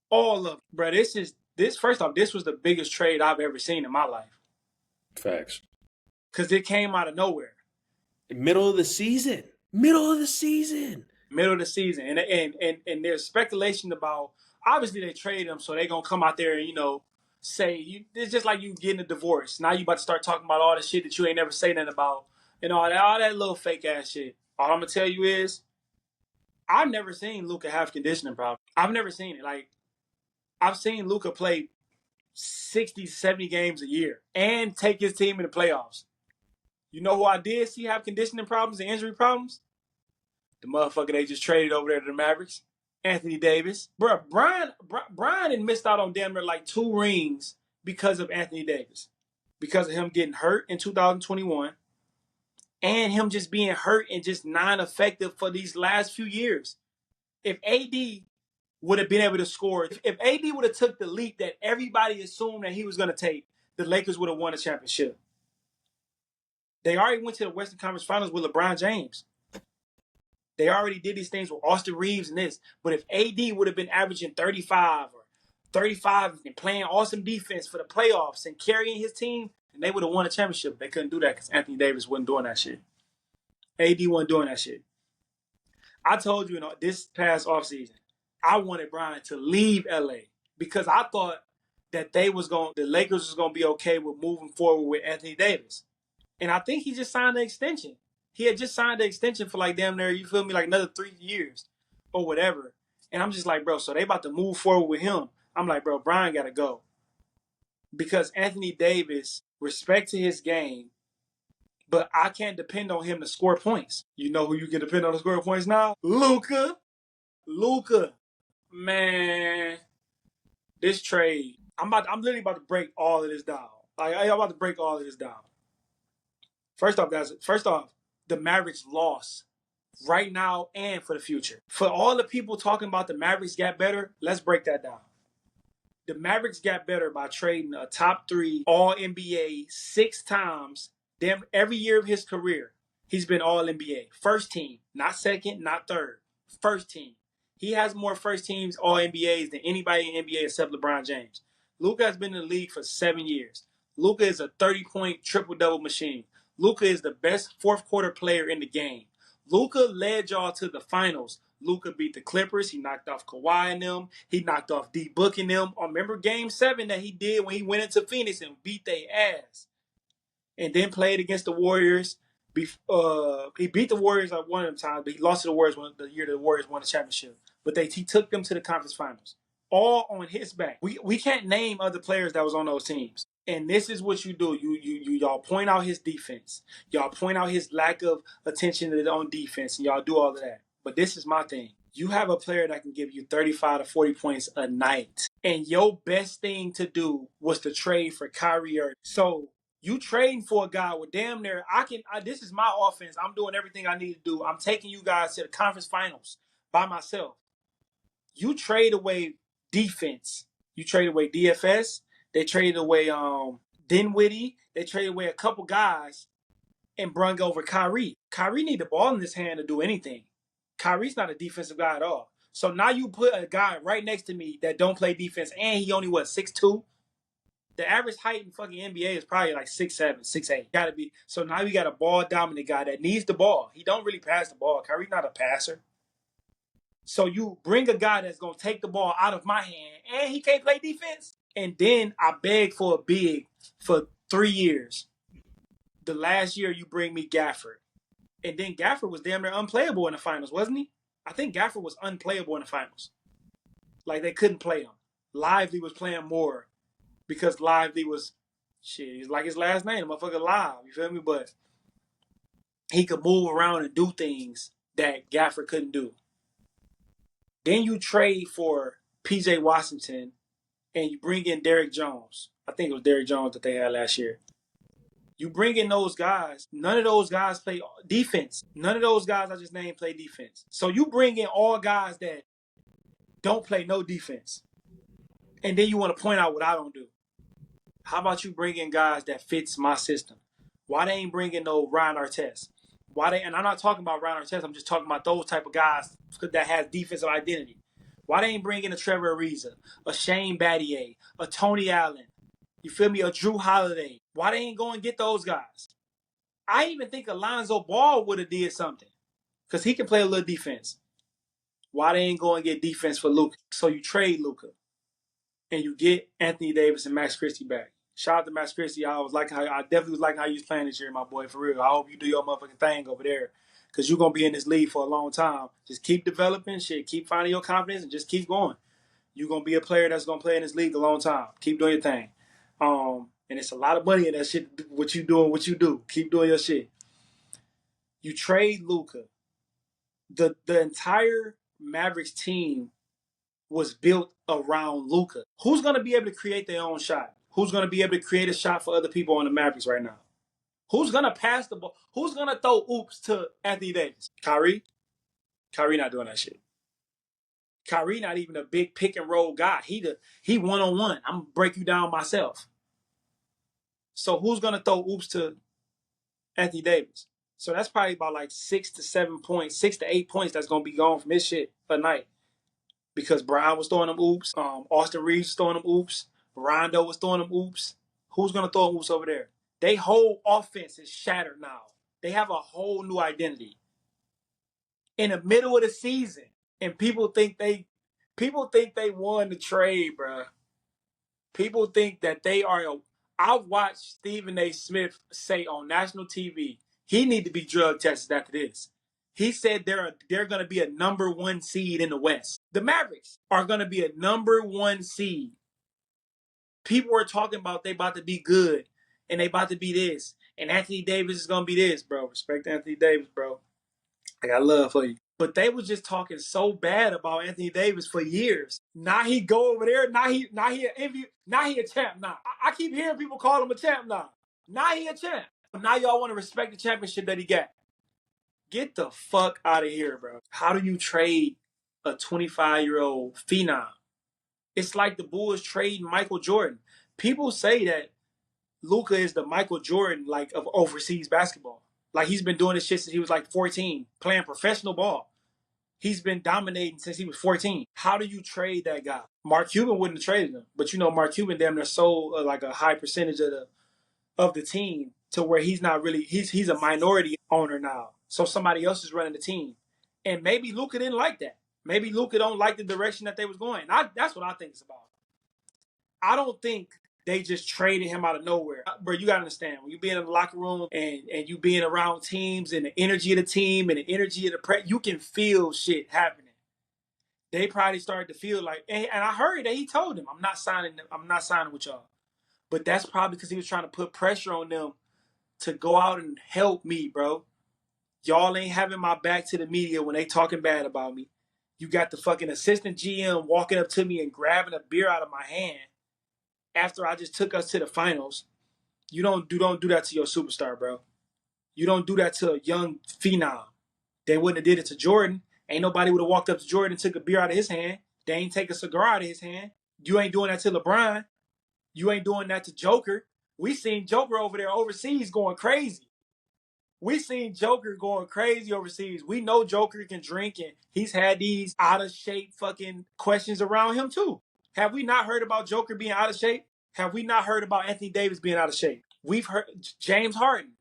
All of them, bro. First off, this was the biggest trade I've ever seen in my life. Facts. because it came out of nowhere. Middle of the season. Middle of the season. Middle of the season. And there's speculation about, obviously they traded him, so they're going to come out there and, say, it's just like you getting a divorce. Now you about to start talking about all the shit that you ain't never say nothing about and all that little fake ass shit. All I'm going to tell you is, I've never seen Luka have conditioning problems. I've never seen it. Like, I've seen Luka play 60, 70 games a year and take his team in the playoffs. You know who I did see have conditioning problems and injury problems? The motherfucker they just traded over there to the Mavericks, Anthony Davis. Bro, Brian had missed out on damn near like 2 rings because of Anthony Davis. Because of him getting hurt in 2021 and him just being hurt and just non-effective for these last few years. If AD would have been able to score, if AD would have took the leap that everybody assumed that he was going to take, the Lakers would have won a championship. They already went to the Western Conference Finals with LeBron James. They already did these things with Austin Reeves and this. But if AD would have been averaging 35 or 35 and playing awesome defense for the playoffs and carrying his team, then they would have won a championship. They couldn't do that because Anthony Davis wasn't doing that shit. AD wasn't doing that shit. I told you this past offseason, I wanted Brian to leave LA because I thought that the Lakers was going to be okay with moving forward with Anthony Davis. And I think he just signed an extension. He had just signed the extension for like damn near, you feel me, like another 3 years or whatever. And I'm just like, bro, so they about to move forward with him. I'm like, bro, Brian got to go. Because Anthony Davis, respect to his game, but I can't depend on him to score points. You know who you can depend on to score points now? Luka. Man, this trade, I'm literally about to break all of this down. Like, I'm about to break all of this down. First off, the Mavericks lost right now and for the future. For all the people talking about the Mavericks got better, let's break that down. The Mavericks got better by trading a top 3 All-NBA 6 times. Damn, every year of his career, he's been All-NBA. First team, not second, not third. First team. He has more first teams All-NBAs than anybody in NBA except LeBron James. Luka has been in the league for 7 years. Luka is a 30-point triple-double machine. Luka is the best fourth quarter player in the game. Luka led y'all to the finals. Luka beat the Clippers. He knocked off Kawhi and them. He knocked off D-Book and them. I remember Game 7 that he did when he went into Phoenix and beat their ass. And then played against the Warriors. He beat the Warriors like one of them times, but he lost to the Warriors the year the Warriors won the championship. But he took them to the conference finals. All on his back. We can't name other players that was on those teams. And this is what you do. Y'all point out his defense. Y'all point out his lack of attention on defense. And y'all do all of that. But this is my thing. You have a player that can give you 35 to 40 points a night. And your best thing to do was to trade for Kyrie Irving. So you trading for a guy with damn near, this is my offense. I'm doing everything I need to do. I'm taking you guys to the conference finals by myself. You trade away defense. You trade away DFS. They traded away Dinwiddie. They traded away a couple guys and brung over Kyrie. Kyrie need the ball in his hand to do anything. Kyrie's not a defensive guy at all. So now you put a guy right next to me that don't play defense, and he only, 6'2"? The average height in fucking NBA is probably like 6'7", 6'8". Gotta be. So now you got a ball-dominant guy that needs the ball. He don't really pass the ball. Kyrie's not a passer. So you bring a guy that's going to take the ball out of my hand, and he can't play defense? And then I begged for a big for 3 years. The last year you bring me Gafford. And then Gafford was damn near unplayable in the finals, wasn't he? I think Gafford was unplayable in the finals. Like, they couldn't play him. Lively was playing more because Lively was, he's like his last name, motherfucker Live, you feel me? But he could move around and do things that Gafford couldn't do. Then you trade for P.J. Washington and you bring in Derrick Jones. I think it was Derrick Jones that they had last year. You bring in those guys. None of those guys play defense. None of those guys I just named play defense. So you bring in all guys that don't play no defense. And then you want to point out what I don't do. How about you bring in guys that fits my system? Why they ain't bringing no Ryan Artest? And I'm not talking about Ryan Artest. I'm just talking about those type of guys that has defensive identity. Why they ain't bringing a Trevor Ariza, a Shane Battier, a Tony Allen, you feel me, a Drew Holiday? Why they ain't going to get those guys? I even think Alonzo Ball would have did something because he can play a little defense. Why they ain't go and get defense for Luka? So you trade Luka and you get Anthony Davis and Max Christie back. Shout out to Max Christie. I definitely was liking how you was playing this year, my boy, for real. I hope you do your motherfucking thing over there. Because you're going to be in this league for a long time. Just keep developing shit. Keep finding your confidence and just keep going. You're going to be a player that's going to play in this league a long time. Keep doing your thing. And it's a lot of money in that shit, what you doing, what you do. Keep doing your shit. You trade Luka. The entire Mavericks team was built around Luka. Who's going to be able to create their own shot? Who's going to be able to create a shot for other people on the Mavericks right now? Who's going to pass the ball? Who's going to throw oops to Anthony Davis? Kyrie? Kyrie not doing that shit. Kyrie not even a big pick and roll guy. He one-on-one. I'm going to break you down myself. So who's going to throw oops to Anthony Davis? So that's probably about like 6 to 8 points that's going to be gone from his shit a night. Because Brown was throwing them oops. Austin Reeves was throwing them oops. Rondo was throwing them oops. Who's going to throw oops over there? They whole offense is shattered now. They have a whole new identity. In the middle of the season, and people think they won the trade, bro. People think that they are. I've watched Stephen A. Smith say on national TV he need to be drug tested after this. He said they're going to be a number 1 seed in the West. The Mavericks are going to be a number 1 seed. People are talking about they about to be good and they about to be this. And Anthony Davis is going to be this, bro. Respect Anthony Davis, bro. I got love for you. But they was just talking so bad about Anthony Davis for years. Now he go over there. Now he a champ now. I keep hearing people call him a champ now. Now he a champ. Now y'all want to respect the championship that he got. Get the fuck out of here, bro. How do you trade a 25-year-old phenom? It's like the Bulls trading Michael Jordan. People say that Luka is the Michael Jordan like of overseas basketball. Like he's been doing this shit since he was like 14, playing professional ball. He's been dominating since he was 14. How do you trade that guy? Mark Cuban wouldn't have traded him, but you know Mark Cuban damn near sold like a high percentage of the team to where he's not really he's a minority owner now. So somebody else is running the team, and maybe Luka didn't like that. Maybe Luka don't like the direction that they was going. That's what I think it's about. I don't think they just traded him out of nowhere. Bro, you got to understand, when you being in the locker room and you being around teams and the energy of the team and the energy of the press, you can feel shit happening. They probably started to feel like, and I heard that he told them, I'm not signing with y'all. But that's probably because he was trying to put pressure on them to go out and help me, bro. Y'all ain't having my back to the media when they talking bad about me. You got the fucking assistant GM walking up to me and grabbing a beer out of my hand after I just took us to the finals. You don't do that to your superstar, bro. You don't do that to a young phenom. They wouldn't have did it to Jordan. Ain't nobody would have walked up to Jordan and took a beer out of his hand. They ain't take a cigar out of his hand. You ain't doing that to LeBron. You ain't doing that to Joker. We seen Joker over there overseas going crazy. We seen Joker going crazy overseas. We know Joker can drink, and he's had these out of shape fucking questions around him too. Have we not heard about Joker being out of shape? Have we not heard about Anthony Davis being out of shape? We've heard James Harden.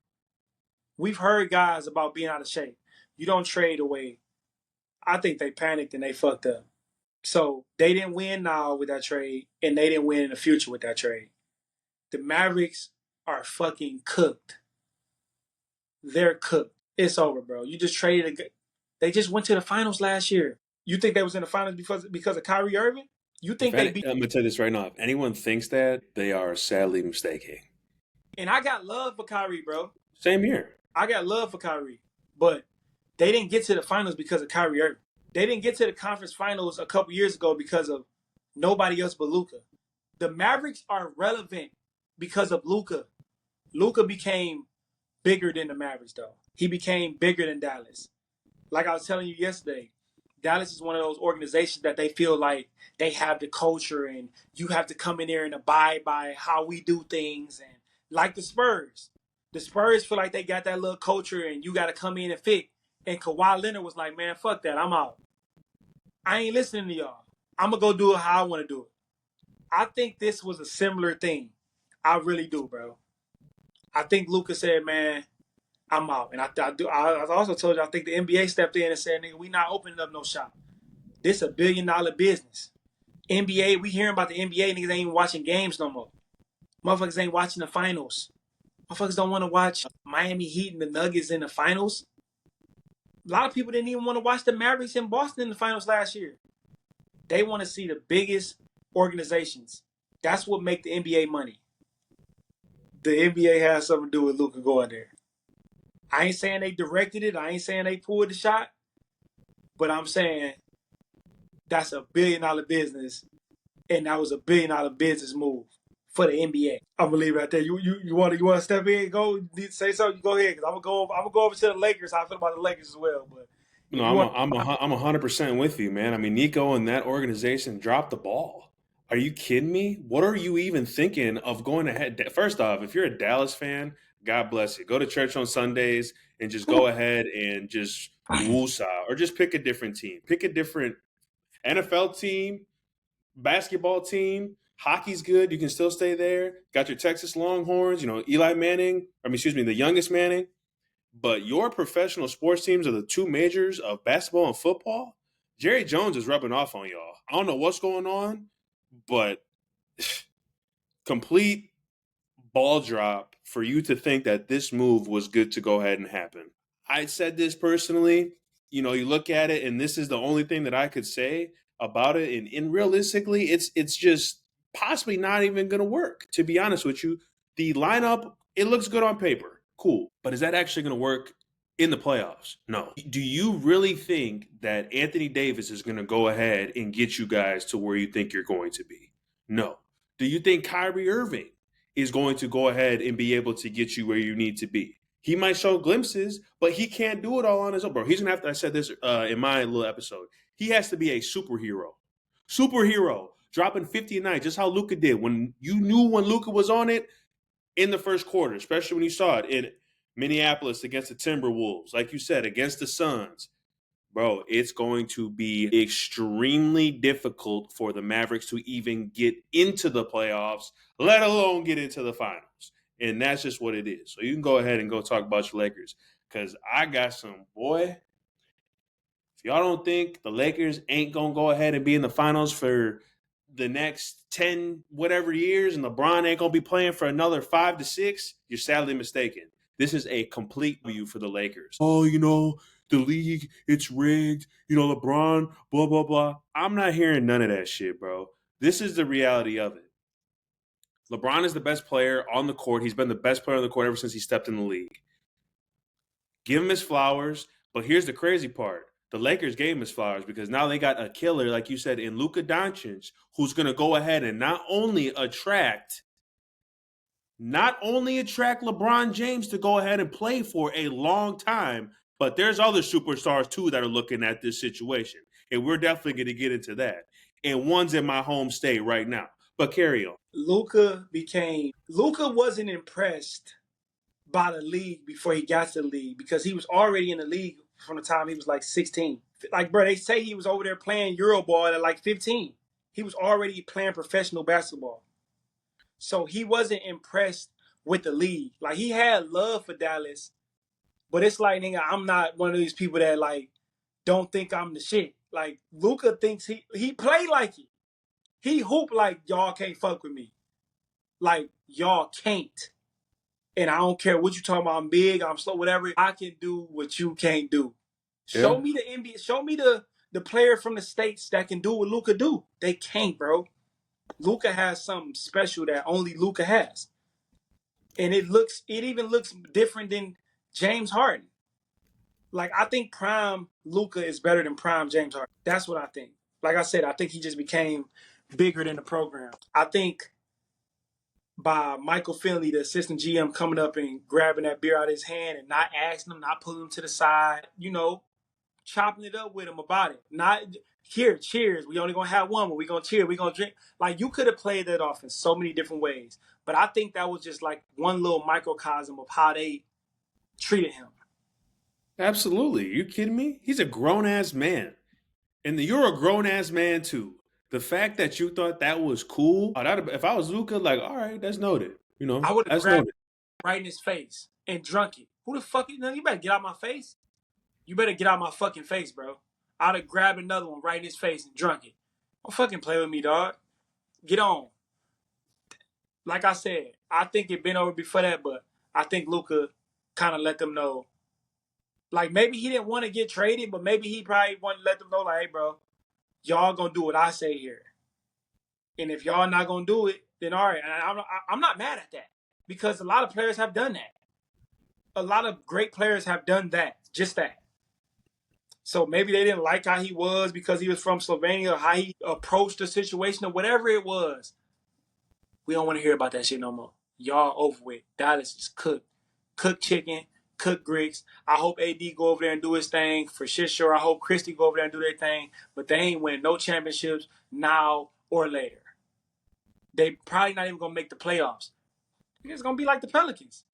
We've heard guys about being out of shape. You don't trade away. I think they panicked and they fucked up. So they didn't win now with that trade, and they didn't win in the future with that trade. The Mavericks are fucking cooked. They're cooked. It's over, bro. You just traded. They just went to the finals last year. You think they was in the finals because of Kyrie Irving? You think I'm going to tell you this right now. If anyone thinks that, they are sadly mistaken. And I got love for Kyrie, bro. Same here. I got love for Kyrie. But they didn't get to the finals because of Kyrie Irving. They didn't get to the conference finals a couple years ago because of nobody else but Luka. The Mavericks are relevant because of Luka. Luka became bigger than the Mavericks, though. He became bigger than Dallas. Like I was telling you yesterday, Dallas is one of those organizations that they feel like they have the culture and you have to come in there and abide by how we do things. And like the Spurs feel like they got that little culture and you got to come in and fit. And Kawhi Leonard was like, man, fuck that. I'm out. I ain't listening to y'all. I'm going to go do it how I want to do it. I think this was a similar thing. I really do, bro. I think Luka said, man, I'm out. And I also told you I think the NBA stepped in and said, nigga, we not opening up no shop. This a $1 billion business. NBA, we hearing about the NBA, niggas ain't even watching games no more. Motherfuckers ain't watching the finals. Motherfuckers don't want to watch Miami Heat and the Nuggets in the finals. A lot of people didn't even want to watch the Mavericks in Boston in the finals last year. They want to see the biggest organizations. That's what make the NBA money. The NBA has something to do with Luka going there. I ain't saying they directed it. I ain't saying they pulled the shot. But I'm saying that's a $1 billion business, and that was a $1 billion business move for the NBA. I'm gonna leave it right there. You want to step in? Go say something. Go ahead, because I'm gonna go over to the Lakers. How I feel about the Lakers as well. But if No, you want, I'm 100% with you, man. I mean, Nico and that organization dropped the ball. Are you kidding me? What are you even thinking of going ahead? First off, if you're a Dallas fan, God bless you. Go to church on Sundays and just go ahead and just woosah, or just pick a different team. Pick a different NFL team, basketball team. Hockey's good. You can still stay there. Got your Texas Longhorns, Eli Manning. The youngest Manning. But your professional sports teams are the two majors of basketball and football. Jerry Jones is rubbing off on y'all. I don't know what's going on, but complete ball drop for you to think that this move was good to go ahead and happen. I said this personally. You look at it, and this is the only thing that I could say about it. And realistically, it's just possibly not even going to work. To be honest with you, the lineup, it looks good on paper. Cool. But is that actually going to work in the playoffs? No. Do you really think that Anthony Davis is going to go ahead and get you guys to where you think you're going to be? No. Do you think Kyrie Irving is going to go ahead and be able to get you where you need to be? He might show glimpses, but he can't do it all on his own, bro. He's going to have to, I said this in my little episode, he has to be a superhero. Superhero. Dropping 50 a night, just how Luka did. When you knew when Luka was on it, in the first quarter, especially when you saw it in Minneapolis against the Timberwolves, like you said, against the Suns, bro, it's going to be extremely difficult for the Mavericks to even get into the playoffs, let alone get into the finals. And that's just what it is. So you can go ahead and go talk about your Lakers, because I got some, boy. If y'all don't think the Lakers ain't going to go ahead and be in the finals for the next 10 whatever years, and LeBron ain't going to be playing for another 5 to 6, you're sadly mistaken. This is a complete view for the Lakers. Oh, the league, it's rigged. LeBron, blah, blah, blah. I'm not hearing none of that shit, bro. This is the reality of it. LeBron is the best player on the court. He's been the best player on the court ever since he stepped in the league. Give him his flowers. But here's the crazy part. The Lakers gave him his flowers because now they got a killer, like you said, in Luka Doncic, who's going to go ahead and not only attract LeBron James to go ahead and play for a long time, but there's other superstars too that are looking at this situation. And we're definitely going to get into that. And one's in my home state right now. But carry on. Luka wasn't impressed by the league before he got to the league, because he was already in the league from the time he was like 16. Like, bro, they say he was over there playing Euroball at like 15. He was already playing professional basketball. So he wasn't impressed with the league. Like, he had love for Dallas, but it's like, nigga, I'm not one of these people that like don't think I'm the shit. Like, Luka thinks he play like it. He hoop like y'all can't fuck with me. Like, y'all can't. And I don't care what you talking about. I'm big, I'm slow, whatever. I can do what you can't do. Yeah. Show me the NBA. Show me the player from the States that can do what Luka do. They can't, bro. Luka has something special that only Luka has. And it even looks different than James Harden. Like, I think prime Luka is better than prime James Harden. That's what I think. Like I said, I think he just became bigger than the program. I think by Michael Finley, the assistant GM, coming up and grabbing that beer out of his hand and not asking him, not pulling him to the side, chopping it up with him about it. Not, here, cheers. We only going to have one, but we going to cheer. We going to drink. Like, you could have played that off in so many different ways. But I think that was just like one little microcosm of how they treated him. Absolutely. Are you kidding me? He's a grown-ass man. And you're a grown-ass man, too. The fact that you thought that was cool, if I was Luka, like, all right, that's noted. I would have That's grabbed noted. him right in his face and drunk it. Who the fuck? You better get out my face. You better get out my fucking face, bro. I'd have grabbed another one right in his face and drunk it. Don't fucking play with me, dog. Get on. Like I said, I think it been over before that, but I think Luka kind of let them know. Like, maybe he didn't want to get traded, but maybe he probably wanted to let them know, like, hey, bro, y'all gonna do what I say here. And if y'all not gonna do it, then all right. And I'm not mad at that because a lot of players have done that. A lot of great players have done that, just that. So maybe they didn't like how he was because he was from Slovenia, or how he approached the situation, or whatever it was. We don't want to hear about that shit no more. Y'all over with. Dallas is cooked. Cooked chicken, cooked grits. I hope AD go over there and do his thing. For shit sure, I hope Christie go over there and do their thing. But they ain't winning no championships now or later. They probably not even going to make the playoffs. It's going to be like the Pelicans.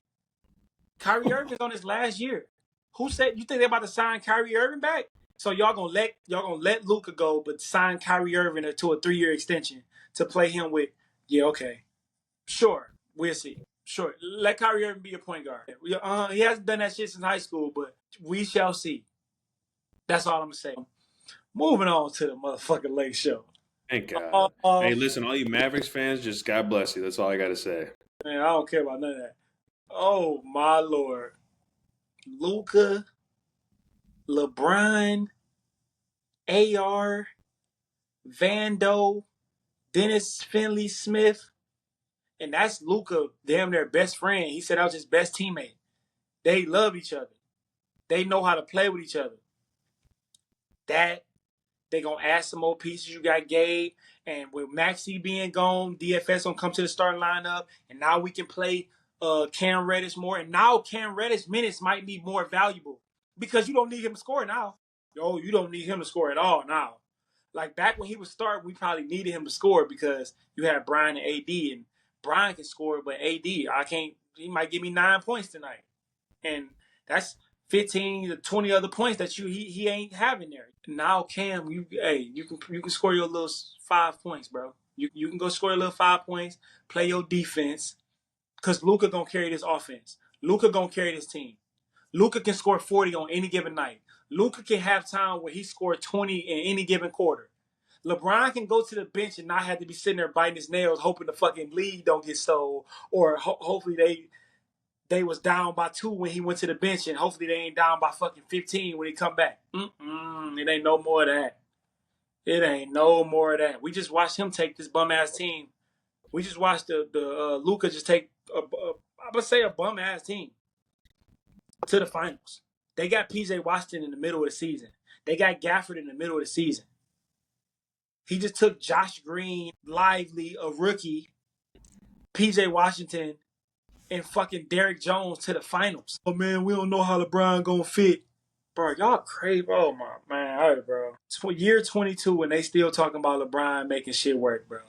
Kyrie Irving's on his last year. Who said you think they're about to sign Kyrie Irving back? So y'all gonna let Luka go, but sign Kyrie Irving to a 3-year extension to play him with? Yeah, okay, sure, we'll see. Sure, let Kyrie Irving be a point guard. He hasn't done that shit since high school, but we shall see. That's all I'm gonna say. Moving on to the motherfucking late show. Thank God. Hey, listen, all you Mavericks fans, just God bless you. That's all I got to say. Man, I don't care about none of that. Oh my Lord, Luka, LeBron, AR, Vando, Dennis Finley Smith, and that's Luka, damn their best friend. He said I was his best teammate. They love each other. They know how to play with each other. That they gonna add some more pieces. You got Gabe, and with Maxey being gone, DFS gonna come to the starting lineup, and now we can play Cam Reddish more. And now Cam Reddish minutes might be more valuable because you don't need him to score now. Yo, you don't need him to score at all now. Like back when he was starting, we probably needed him to score because you had Brian and AD, and Brian can score, but AD, I can't. He might give me 9 points tonight, and that's 15 to 20 other points that he ain't having there. Now Cam, you can score your little 5 points, bro. You can go score a little 5 points, play your defense, because Luka gonna carry this offense. Luka gonna carry this team. Luka can score 40 on any given night. Luka can have time where he scored 20 in any given quarter. LeBron can go to the bench and not have to be sitting there biting his nails, hoping the fucking lead don't get sold, or hopefully they was down by 2 when he went to the bench, and hopefully they ain't down by fucking 15 when he come back. It ain't no more of that. It ain't no more of that. We just watched him take this bum ass team. We just watched the Luka just take I would say a bum ass team to the finals. They got PJ Washington in the middle of the season. They got Gafford in the middle of the season. He just took Josh Green, Lively, a rookie, PJ Washington, and fucking Derrick Jones to the finals. Oh man, we don't know how LeBron gonna fit. Bro, y'all crazy. Oh my man, all right, bro. Year 22 and they still talking about LeBron making shit work, bro.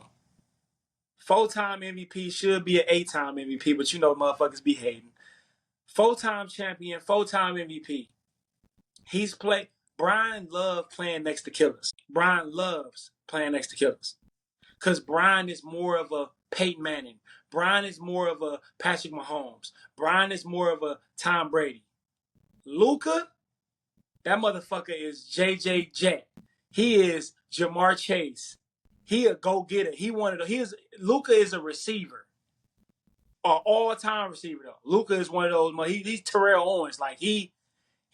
4-time MVP should be an 8-time MVP, but you know motherfuckers be hating. 4-time champion, 4-time MVP. He's played. Brian loves playing next to killers. Brian loves playing next to killers. Because Brian is more of a Peyton Manning. Brian is more of a Patrick Mahomes. Brian is more of a Tom Brady. Luka, that motherfucker is JJ Jett. He is Jamar Chase. He a go-getter. Luka is a receiver. An all-time receiver, though. Luka is one of those. He's Terrell Owens. Like, he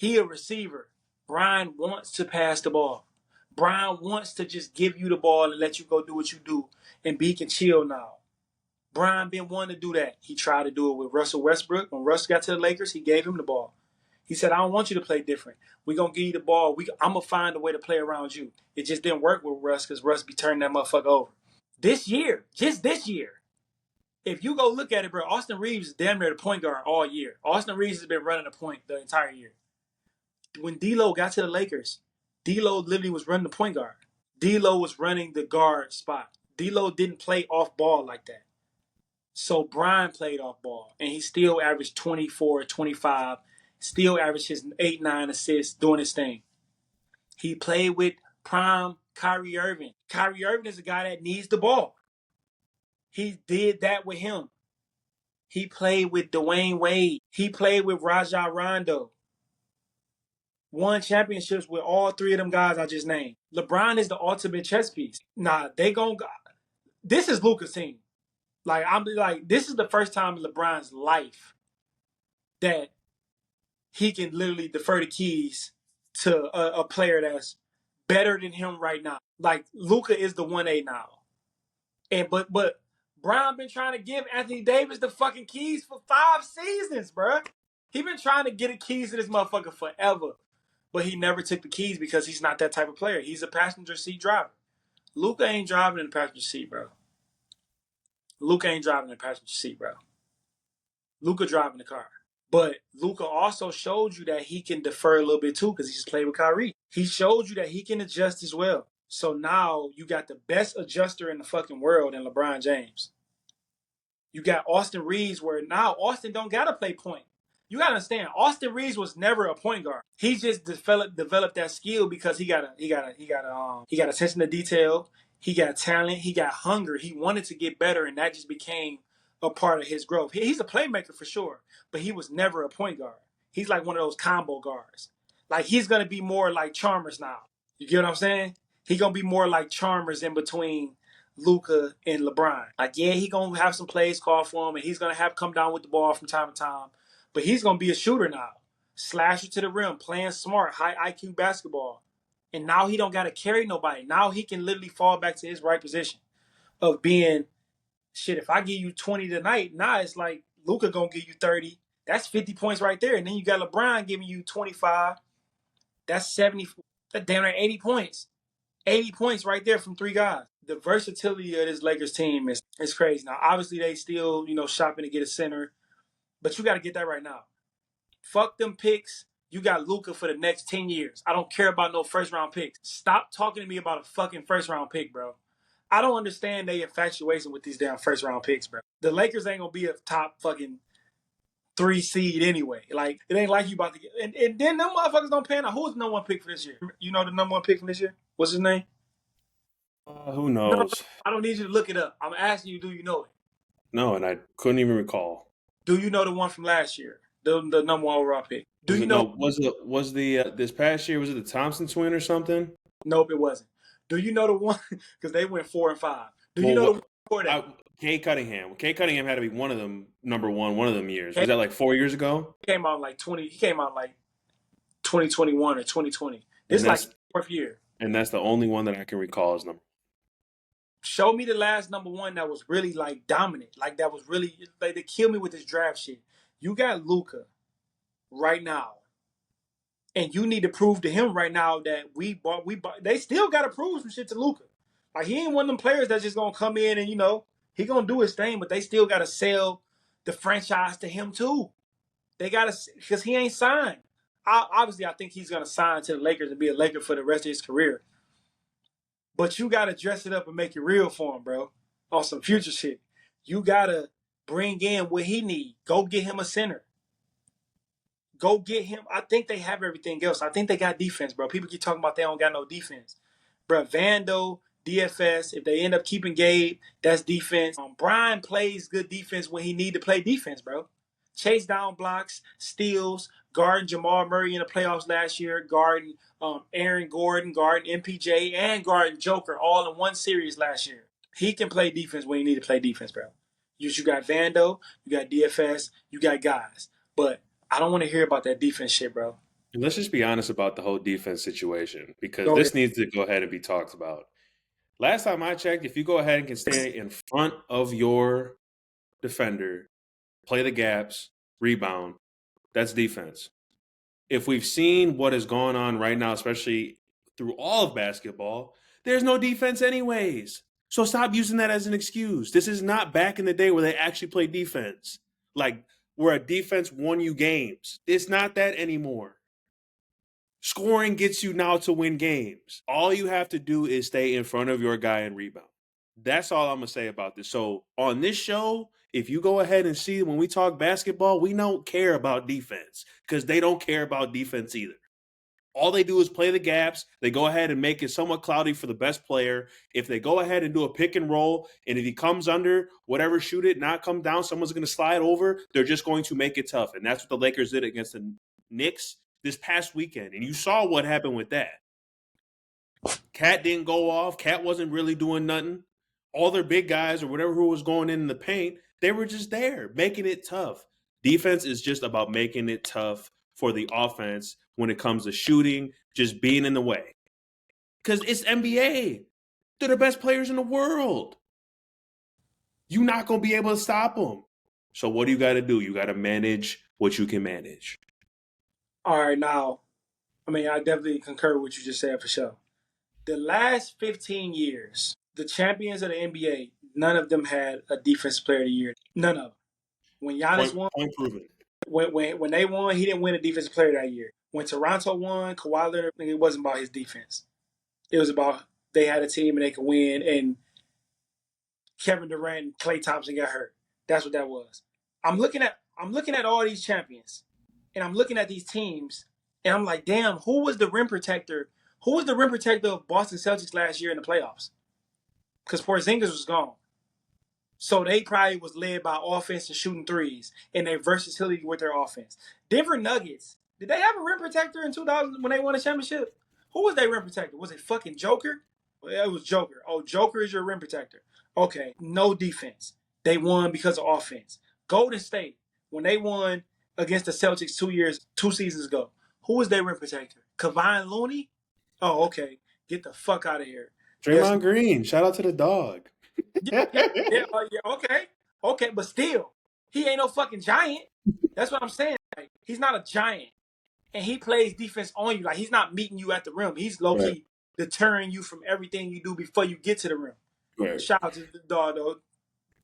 a receiver. Brian wants to pass the ball. Brian wants to just give you the ball and let you go do what you do, and he can chill now. Brian been wanting to do that. He tried to do it with Russell Westbrook. When Russ got to the Lakers, he gave him the ball. He said, I don't want you to play different. We're going to give you the ball. I'm going to find a way to play around you. It just didn't work with Russ because Russ be turning that motherfucker over. This year, just this year, if you go look at it, bro, Austin Reeves is damn near the point guard all year. Austin Reeves has been running the point the entire year. When D'Lo got to the Lakers, D'Lo literally was running the point guard. D'Lo was running the guard spot. D'Lo didn't play off ball like that. So Brian played off ball, and he still averaged 24, 25, still averaged his 8, 9 assists doing his thing. He played with prime Kyrie Irving. Kyrie Irving is a guy that needs the ball. He did that with him. He played with Dwayne Wade. He played with Rajon Rondo. Won championships with all three of them guys I just named. LeBron is the ultimate chess piece. Nah, they gon' this is Luka's team. This is the first time in LeBron's life that he can literally defer the keys to a player that's better than him right now. Like Luka is the 1A now. And but Brown been trying to give Anthony Davis the fucking keys for 5 seasons, bruh. He been trying to get the keys to this motherfucker forever. But he never took the keys because he's not that type of player. He's a passenger seat driver. Luka ain't driving in the passenger seat, bro. Luka ain't driving in the passenger seat, bro. Luka driving the car. But Luka also showed you that he can defer a little bit too because he just played with Kyrie. He showed you that he can adjust as well. So now you got the best adjuster in the fucking world in LeBron James. You got Austin Reeves where now Austin don't got to play point. You got to understand, Austin Reeves was never a point guard. He just developed that skill because he got attention to detail. He got talent. He got hunger. He wanted to get better, and that just became a part of his growth. He's a playmaker for sure, but he was never a point guard. He's like one of those combo guards. Like he's gonna be more like Chalmers now. You get what I'm saying? He's gonna be more like Chalmers in between Luka and LeBron. Like, yeah, he gonna have some plays called for him, and he's gonna have come down with the ball from time to time. But he's gonna be a shooter now, slasher to the rim, playing smart, high IQ basketball. And now he don't gotta carry nobody. Now he can literally fall back to his right position of being shit. If I give you 20 tonight, now it's like Luka gonna give you 30. That's 50 points right there. And then you got LeBron giving you 25. That's 70. That's damn near 80 points. 80 points right there from 3 guys. The versatility of this Lakers team is crazy. Now, obviously, they still, shopping to get a center, but you got to get that right now. Fuck them picks. You got Luka for the next 10 years. I don't care about no first-round picks. Stop talking to me about a fucking first-round pick, bro. I don't understand their infatuation with these damn first-round picks, bro. The Lakers ain't going to be a top fucking 3 seed anyway. Like, it ain't like you about to get... And then them motherfuckers don't pan out. Who's the number 1 pick for this year? You know the number 1 pick from this year? What's his name? Who No, knows? I don't need you to look it up. I'm asking you, do you know it? No, and I couldn't even recall. Do you know the one from last year? The number 1 overall pick. Do you know? Was the this past year, was it the Thompson twin or something? Nope, it wasn't. Do you know the one? Because they went 4 and 5. Do you know the one before that? Kay Cunningham. Kay Cunningham had to be one of them, number 1, one of them years. Was that like 4 years ago? He came out like 2021 or 2020. This is like 4th year. And that's the only one that I can recall as number. Show me the last number 1 that was really like dominant. Like that was really like they killed me with this draft shit. You got Luka right now. And you need to prove to him right now that we bought. They still got to prove some shit to Luka. Like he ain't one of them players that's just gonna come in and he gonna do his thing, but they still got to sell the franchise to him too. They got to because he ain't signed. Obviously, I think he's gonna sign to the Lakers and be a Laker for the rest of his career. But you got to dress it up and make it real for him, bro. On some future shit, you gotta bring in what he need. Go get him a center. Go get him. I think they have everything else. I think they got defense, bro. People keep talking about they don't got no defense. Bro, Vando, DFS, if they end up keeping Gabe, that's defense. Brian plays good defense when he need to play defense, bro. Chase down blocks, steals, guarding Jamal Murray in the playoffs last year, guarding Aaron Gordon, guarding MPJ, and guarding Joker all in one series last year. He can play defense when you need to play defense, bro. You got Vando, you got DFS, you got guys. But I don't want to hear about that defense shit, bro. And let's just be honest about the whole defense situation because this needs to go ahead and be talked about. Last time I checked, if you go ahead and can stay in front of your defender, play the gaps, rebound, that's defense. If we've seen what is going on right now, especially through all of basketball, there's no defense anyways. So stop using that as an excuse. This is not back in the day where they actually played defense. Like, where a defense won you games. It's not that anymore. Scoring gets you now to win games. All you have to do is stay in front of your guy and rebound. That's all I'm going to say about this. So on this show, if you go ahead and see when we talk basketball, we don't care about defense because they don't care about defense either. All they do is play the gaps. They go ahead and make it somewhat cloudy for the best player. If they go ahead and do a pick and roll, and if he comes under, whatever, shoot it, not come down, someone's going to slide over, they're just going to make it tough. And that's what the Lakers did against the Knicks this past weekend. And you saw what happened with that. Cat didn't go off. Cat wasn't really doing nothing. All their big guys or whatever who was going in the paint, they were just there, making it tough. Defense is just about making it tough for the offense when it comes to shooting, just being in the way. Because it's NBA. They're the best players in the world. You're not going to be able to stop them. So what do you got to do? You got to manage what you can manage. All right, now, I mean, I definitely concur with what you just said for sure. The last 15 years, the champions of the NBA, none of them had a defensive player of the year. None of them. When Giannis won, point proven. When they won, he didn't win a defensive player that year. When Toronto won, Kawhi Leonard, it wasn't about his defense. It was about they had a team and they could win, and Kevin Durant and Klay Thompson got hurt. That's what that was. I'm looking at all these champions, and I'm looking at these teams, and I'm like, damn, who was the rim protector? Who was the rim protector of Boston Celtics last year in the playoffs? Because Porzingis was gone. So they probably was led by offense and shooting threes and their versatility with their offense. Denver Nuggets, did they have a rim protector in 2000 when they won a championship? Who was their rim protector? Was it fucking Joker? Well, it was Joker. Oh, Joker is your rim protector. Okay, no defense. They won because of offense. Golden State, when they won against the Celtics 2 seasons ago, who was their rim protector? Kevon Looney? Oh, okay. Get the fuck out of here. Draymond Green, shout out to the dog. Yeah, okay, but still, he ain't no fucking giant. That's what I'm saying. Like, he's not a giant, and he plays defense on you. Like, he's not meeting you at the rim. He's low key deterring you from everything you do before you get to the rim. Right. Shout out to the dog, though.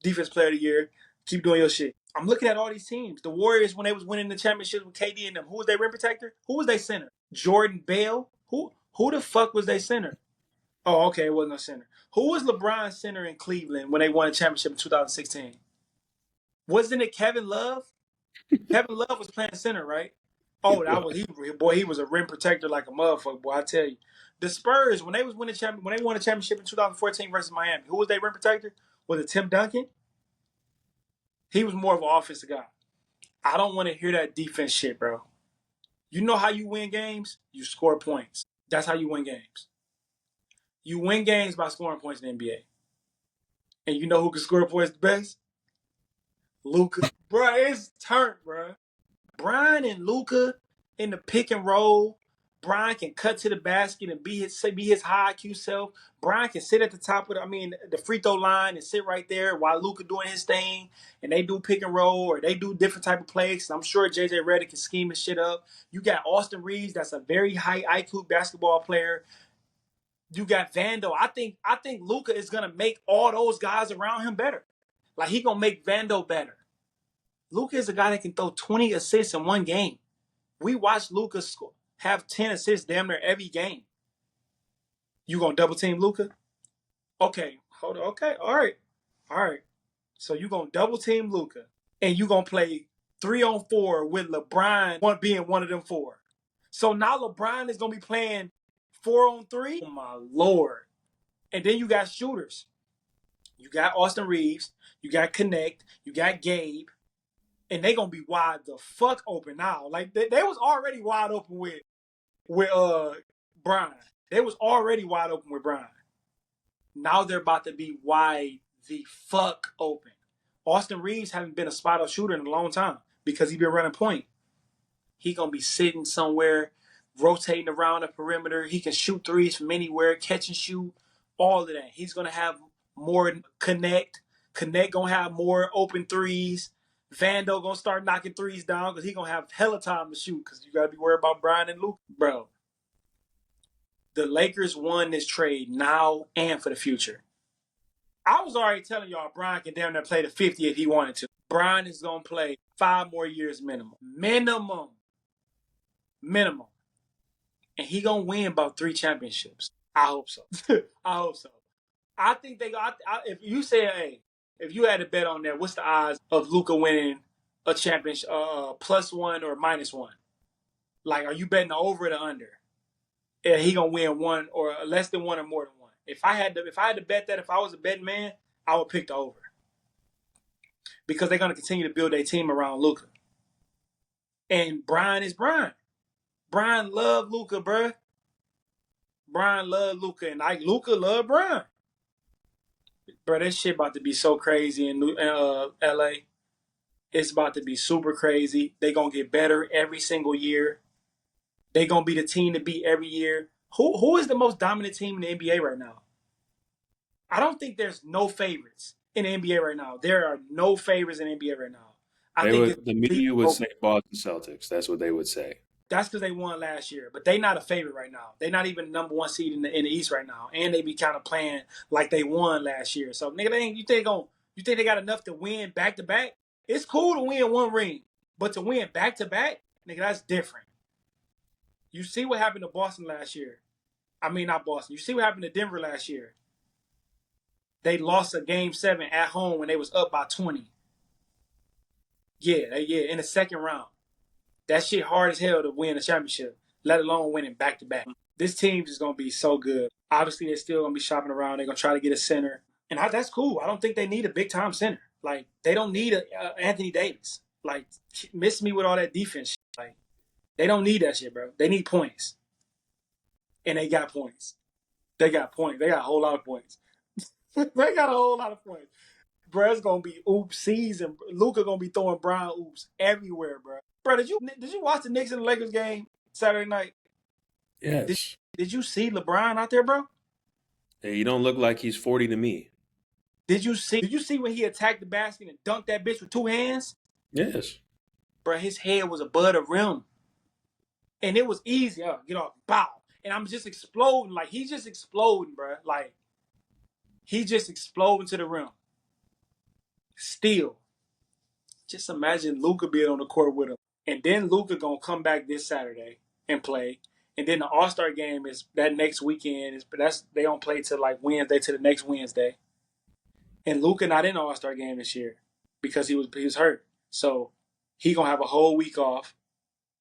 Defense player of the year. Keep doing your shit. I'm looking at all these teams. The Warriors, when they was winning the championships with KD and them, who was their rim protector? Who was their center? Jordan Bell? Who the fuck was their center? Oh, okay, it wasn't a center. Who was LeBron's center in Cleveland when they won a championship in 2016? Wasn't it Kevin Love? Kevin Love was playing center, right? Oh, that was he was a rim protector like a motherfucker, boy. I tell you. The Spurs, when they won a championship in 2014 versus Miami, who was their rim protector? Was it Tim Duncan? He was more of an offensive guy. I don't want to hear that defense shit, bro. You know how you win games? You score points. That's how you win games. You win games by scoring points in the NBA. And you know who can score points the best? Luka. Bro, it's turned, bro. Brian and Luka in the pick and roll. Brian can cut to the basket and be his high IQ self. Brian can sit at the top of the free throw line and sit right there while Luka doing his thing, and they do pick and roll or they do different type of plays. I'm sure JJ Redick can scheme his shit up. You got Austin Reeves, that's a very high IQ basketball player. You got Vando. I think Luka is gonna make all those guys around him better. Like, he gonna make Vando better. Luka is a guy that can throw 20 assists in one game. We watched Luka have 10 assists damn near every game. You gonna double team Luka? Okay, hold on. Okay, all right. So you gonna double team Luka, and you gonna play 3-on-4 with LeBron being one of them four. So now LeBron is gonna be playing 4-on-3. Oh my Lord! And then you got shooters. You got Austin Reeves. You got Connect. You got Gabe. And they gonna be wide the fuck open now. Like, they was already wide open with Brian. They was already wide open with Brian. Now they're about to be wide the fuck open. Austin Reeves haven't been a spot-up shooter in a long time because he been running point. He gonna be sitting somewhere, rotating around the perimeter. He can shoot threes from anywhere, catch and shoot, all of that. He's gonna have more Connect. Connect gonna have more open threes. Vando gonna start knocking threes down because he gonna have hella time to shoot because you gotta be worried about Brian and Luke. Bro, the Lakers won this trade now and for the future. I was already telling y'all Brian can damn near play the 50 if he wanted to. Brian is gonna play 5 more years minimum. Minimum. And he gonna win about 3 championships. I hope so. I think if you say, hey, if you had to bet on that, what's the odds of Luka winning a championship, +1 or -1? Like, are you betting the over or the under? he gonna win one or less than one or more than one. If I had to bet that, if I was a betting man, I would pick the over because they're gonna continue to build their team around Luka. And Brian is Brian. Brian love Luka, bruh. Brian love Luka, and like Luka love Brian. Bro, this shit about to be so crazy in LA. It's about to be super crazy. They gonna get better every single year. They gonna be the team to beat every year. Who is the most dominant team in the NBA right now? I don't think there's no favorites in the NBA right now. There are no favorites in the NBA right now. I They think it's would the media would say Boston Celtics. That's what they would say. that's because they won last year, but they not a favorite right now. They not even number one seed in the East right now, and they be kind of playing like they won last year. So nigga, you think they got enough to win back to back? It's cool to win one ring, but to win back to back, nigga, that's different. You see what happened to Boston last year. I mean, not Boston. You see what happened to Denver last year. They lost a game 7 at home when they was up by 20. Yeah, in the second round. That shit hard as hell to win a championship, let alone winning back to back. This team is gonna be so good. Obviously, they're still gonna be shopping around. They're gonna try to get a center, and that's cool. I don't think they need a big time center. Like they don't need a Anthony Davis. Like miss me with all that defense. Shit. Like they don't need that shit, bro. They need points, and they got points. They got points. They got a whole lot of points. They got a whole lot of points. Bro, it's gonna be oops season. Luka gonna be throwing Brown oops everywhere, bro. Bro, did you watch the Knicks and the Lakers game Saturday night? Yes. Did you see LeBron out there, bro? Hey, you don't look like he's 40 to me. Did you see when he attacked the basket and dunked that bitch with two hands? Yes. Bro, his head was above the rim. And it was easy. Get off, bow. And I'm just exploding. Like, he's just exploding, bro. Like, he just exploding to the rim. Still. Just imagine Luka being on the court with him. And then Luka gonna come back this Saturday and play. And then the All-Star game is that next weekend. They don't play till like Wednesday to the next Wednesday. And Luka not in the All-Star game this year because he was hurt. So he gonna have a whole week off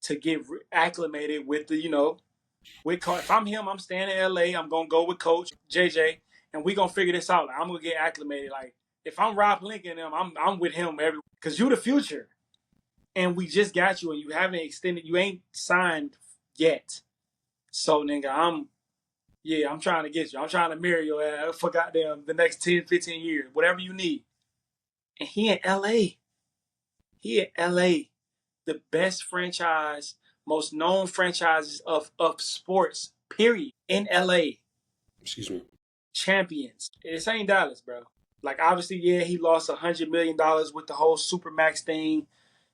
to get acclimated with if I'm him, I'm staying in LA. I'm gonna go with Coach JJ, and we gonna figure this out. Like, I'm gonna get acclimated. Like if I'm Rob Lincoln, I'm with him every because you the future, and we just got you, and you haven't extended. You ain't signed yet. So nigga, I'm trying to get you. I'm trying to marry your ass for goddamn the next 10, 15 years, whatever you need. And he in LA. He in LA. The best franchise, most known franchises of sports, period, in LA. Excuse me. Champions. This ain't Dallas, bro. Like, obviously, yeah, he lost $100 million with the whole Supermax thing.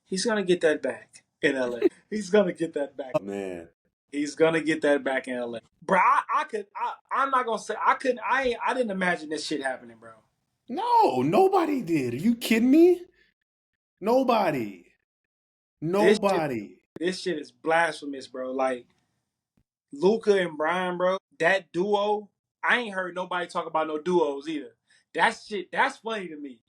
He's going to get that back in LA. He's going to get that back. Man. He's going to get that back in LA. Bro, I'm not going to say, I didn't imagine this shit happening, bro. No, nobody did. Are you kidding me? Nobody. This shit is blasphemous, bro. Like, Luka and Brian, bro, that duo, I ain't heard nobody talk about no duos either. That's funny to me.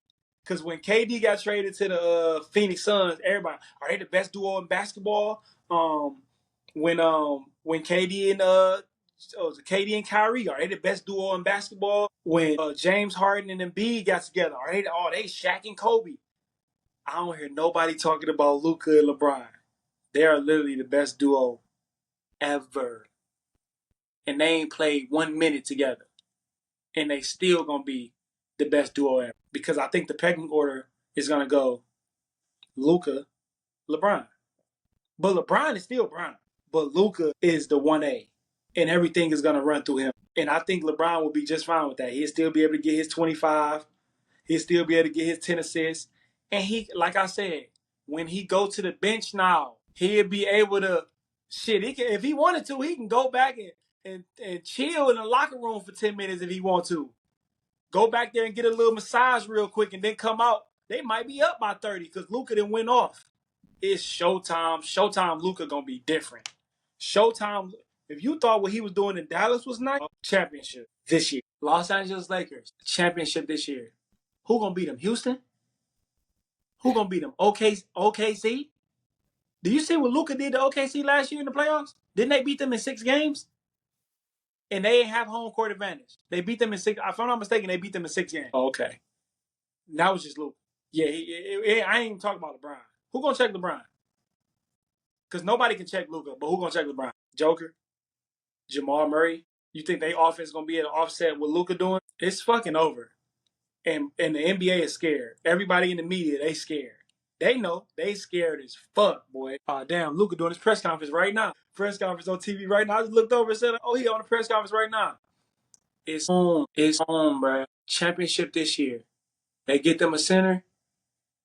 Because when KD got traded to the Phoenix Suns, everybody, are they the best duo in basketball? When KD and KD and Kyrie, are they the best duo in basketball? When James Harden and Embiid got together, are they Shaq and Kobe? I don't hear nobody talking about Luka and LeBron. They are literally the best duo ever. And they ain't played 1 minute together. And they still gonna be the best duo ever. Because I think the pecking order is gonna go Luka, LeBron. But LeBron is still Bron. But Luka is the 1A. And everything is gonna run through him. And I think LeBron will be just fine with that. He'll still be able to get his 25. He'll still be able to get his 10 assists. And he, like I said, when he go to the bench now, he'll be able to if he wanted to, he can go back and chill in the locker room for 10 minutes if he want to. Go back there and get a little massage real quick and then come out. They might be up by 30 because Luka done went off. It's showtime. Showtime Luka gonna be different. Showtime, if you thought what he was doing in Dallas was nice, championship this year. Los Angeles Lakers, championship this year. Who gonna beat them? Houston? Who gonna beat them? OKC? Do you see what Luka did to OKC last year in the playoffs? Didn't they beat them in 6 games? and they ain't have home court advantage. They beat them in 6. If I'm not mistaken, they beat them in 6 games. Oh, okay. That was just Luka. Yeah, I ain't even talking about LeBron. Who gonna check LeBron? Because nobody can check Luka, but who gonna check LeBron? Joker, Jamal Murray. You think they offense gonna be at an offset with Luka doing? It's fucking over. And the NBA is scared. Everybody in the media, they scared. They know they scared as fuck, boy. Damn, Luka doing his press conference right now. Press conference on TV right now. I just looked over and said, "Oh, he on a press conference right now." It's home. It's home, bro. Championship this year. They get them a center.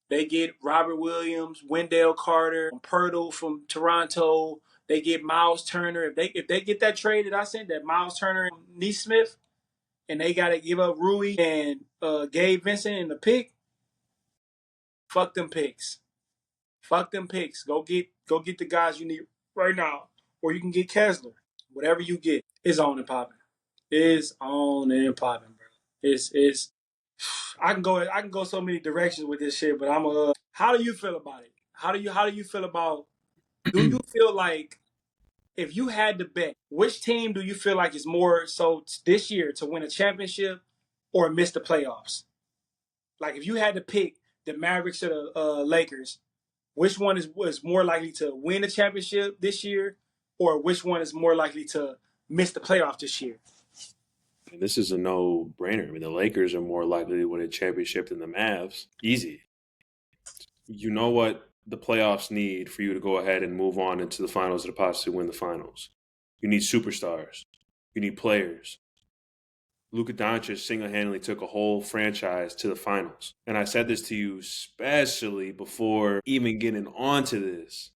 They get Robert Williams, Wendell Carter, Pirtle from Toronto. They get Miles Turner. If they get that trade that I sent, that Miles Turner and Neesmith, and they got to give up Rui and Gabe Vincent in the pick, fuck them picks. Fuck them picks. Go get the guys you need right now, or you can get Kessler. Whatever you get is on and popping. Is on and popping, bro. It's. I can go so many directions with this shit, but I'm How do you feel about it? How do you feel about? Do you feel like if you had to bet, which team do you feel like is more so this year to win a championship or miss the playoffs? Like if you had to pick the Mavericks or the Lakers, which one was more likely to win a championship this year, or which one is more likely to miss the playoff this year? And this is a no-brainer. I mean, the Lakers are more likely to win a championship than the Mavs. Easy. You know what the playoffs need for you to go ahead and move on into the finals to possibly win the finals. You need superstars. You need players. Luka Doncic single-handedly took a whole franchise to the finals. And I said this to you especially before even getting onto this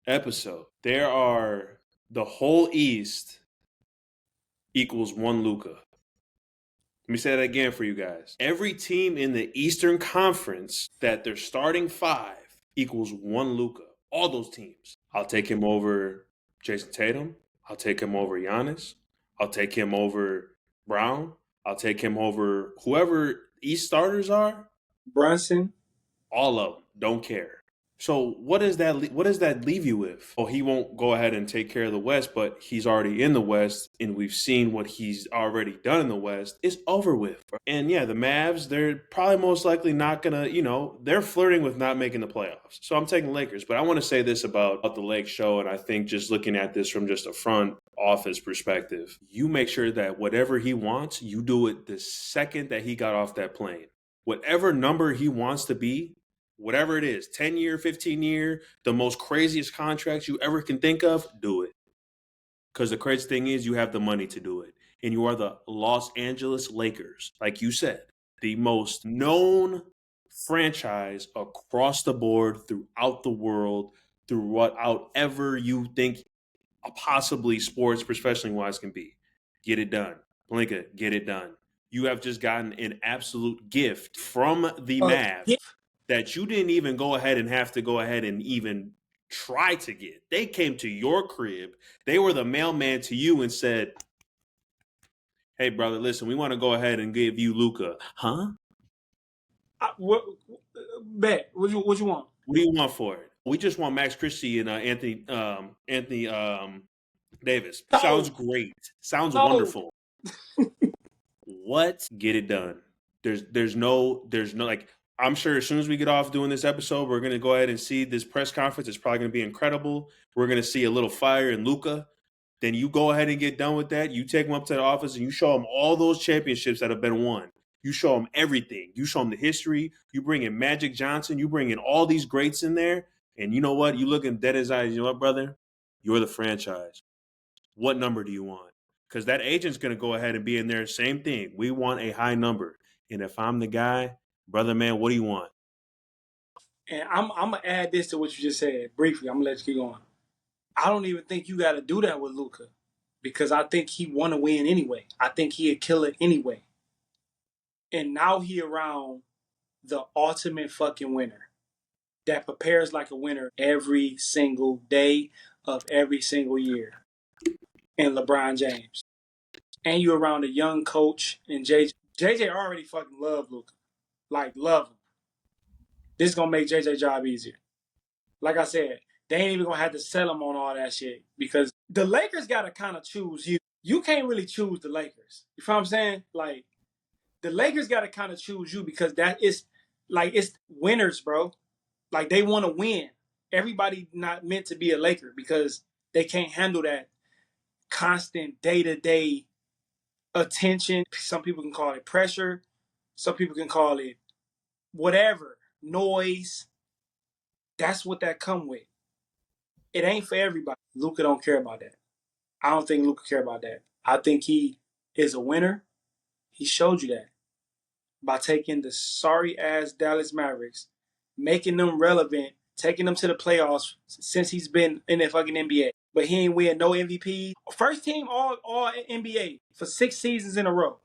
episode. The whole East equals one Luka. Let me say that again for you guys. Every team in the Eastern Conference that their starting 5 equals one Luka. All those teams. I'll take him over Jason Tatum. I'll take him over Giannis. I'll take him over Brown. I'll take him over whoever East starters are. Brunson. All of them. Don't care. So what does that leave you with? Oh, he won't go ahead and take care of the West, but he's already in the West, and we've seen what he's already done in the West. It's over with. And yeah, the Mavs, they're probably most likely not gonna, they're flirting with not making the playoffs. So I'm taking the Lakers. But I want to say this about the Lake show, and I think just looking at this from just a front office perspective, you make sure that whatever he wants, you do it the second that he got off that plane. Whatever number he wants to be, whatever it is, 10-year, 15-year, the most craziest contracts you ever can think of, do it. Because the crazy thing is you have the money to do it. And you are the Los Angeles Lakers, like you said, the most known franchise across the board throughout the world, throughout ever you think possibly sports professionally-wise can be. Get it done. Blinka, get it done. You have just gotten an absolute gift from the Mavs that you didn't even go ahead and have to go ahead and even try to get. They came to your crib. They were the mailman to you and said, "Hey, brother, listen, we want to go ahead and give you Luka." Huh? Bet. What you want? What do you want for it? We just want Max Christie and Anthony Davis. No. Sounds great. Sounds wonderful. What? Get it done. There's no like, I'm sure as soon as we get off doing this episode, we're going to go ahead and see this press conference. It's probably going to be incredible. We're going to see a little fire in Luka. Then you go ahead and get done with that. You take him up to the office and you show him all those championships that have been won. You show him everything. You show him the history. You bring in Magic Johnson. You bring in all these greats in there. And you know what? You look him dead in his eyes. You know what, brother? You're the franchise. What number do you want? Because that agent's going to go ahead and be in there. Same thing. We want a high number. And if I'm the guy, brother, man, what do you want? And I'm going to add this to what you just said briefly. I'm going to let you keep going. I don't even think you got to do that with Luka because I think he want to win anyway. I think he'd kill it anyway. And now he around the ultimate fucking winner that prepares like a winner every single day of every single year. And LeBron James. And you around a young coach and JJ. JJ already fucking love Luka. Like, love him. This is going to make JJ's job easier. Like I said, they ain't even going to have to sell him on all that shit because the Lakers got to kind of choose you. you can't really choose the Lakers. You feel what I'm saying? Like the Lakers got to kind of choose you because that is like it's winners, bro. Like they want to win. Everybody not meant to be a Laker because they can't handle that constant day-to-day attention. Some people can call it pressure. Some people can call it whatever, noise. That's what that come with. It ain't for everybody. Luka don't care about that. I don't think Luka care about that. I think he is a winner. He showed you that by taking the sorry ass Dallas Mavericks, making them relevant, taking them to the playoffs since he's been in the fucking NBA. But he ain't win no MVP. First team all NBA for 6 seasons in a row,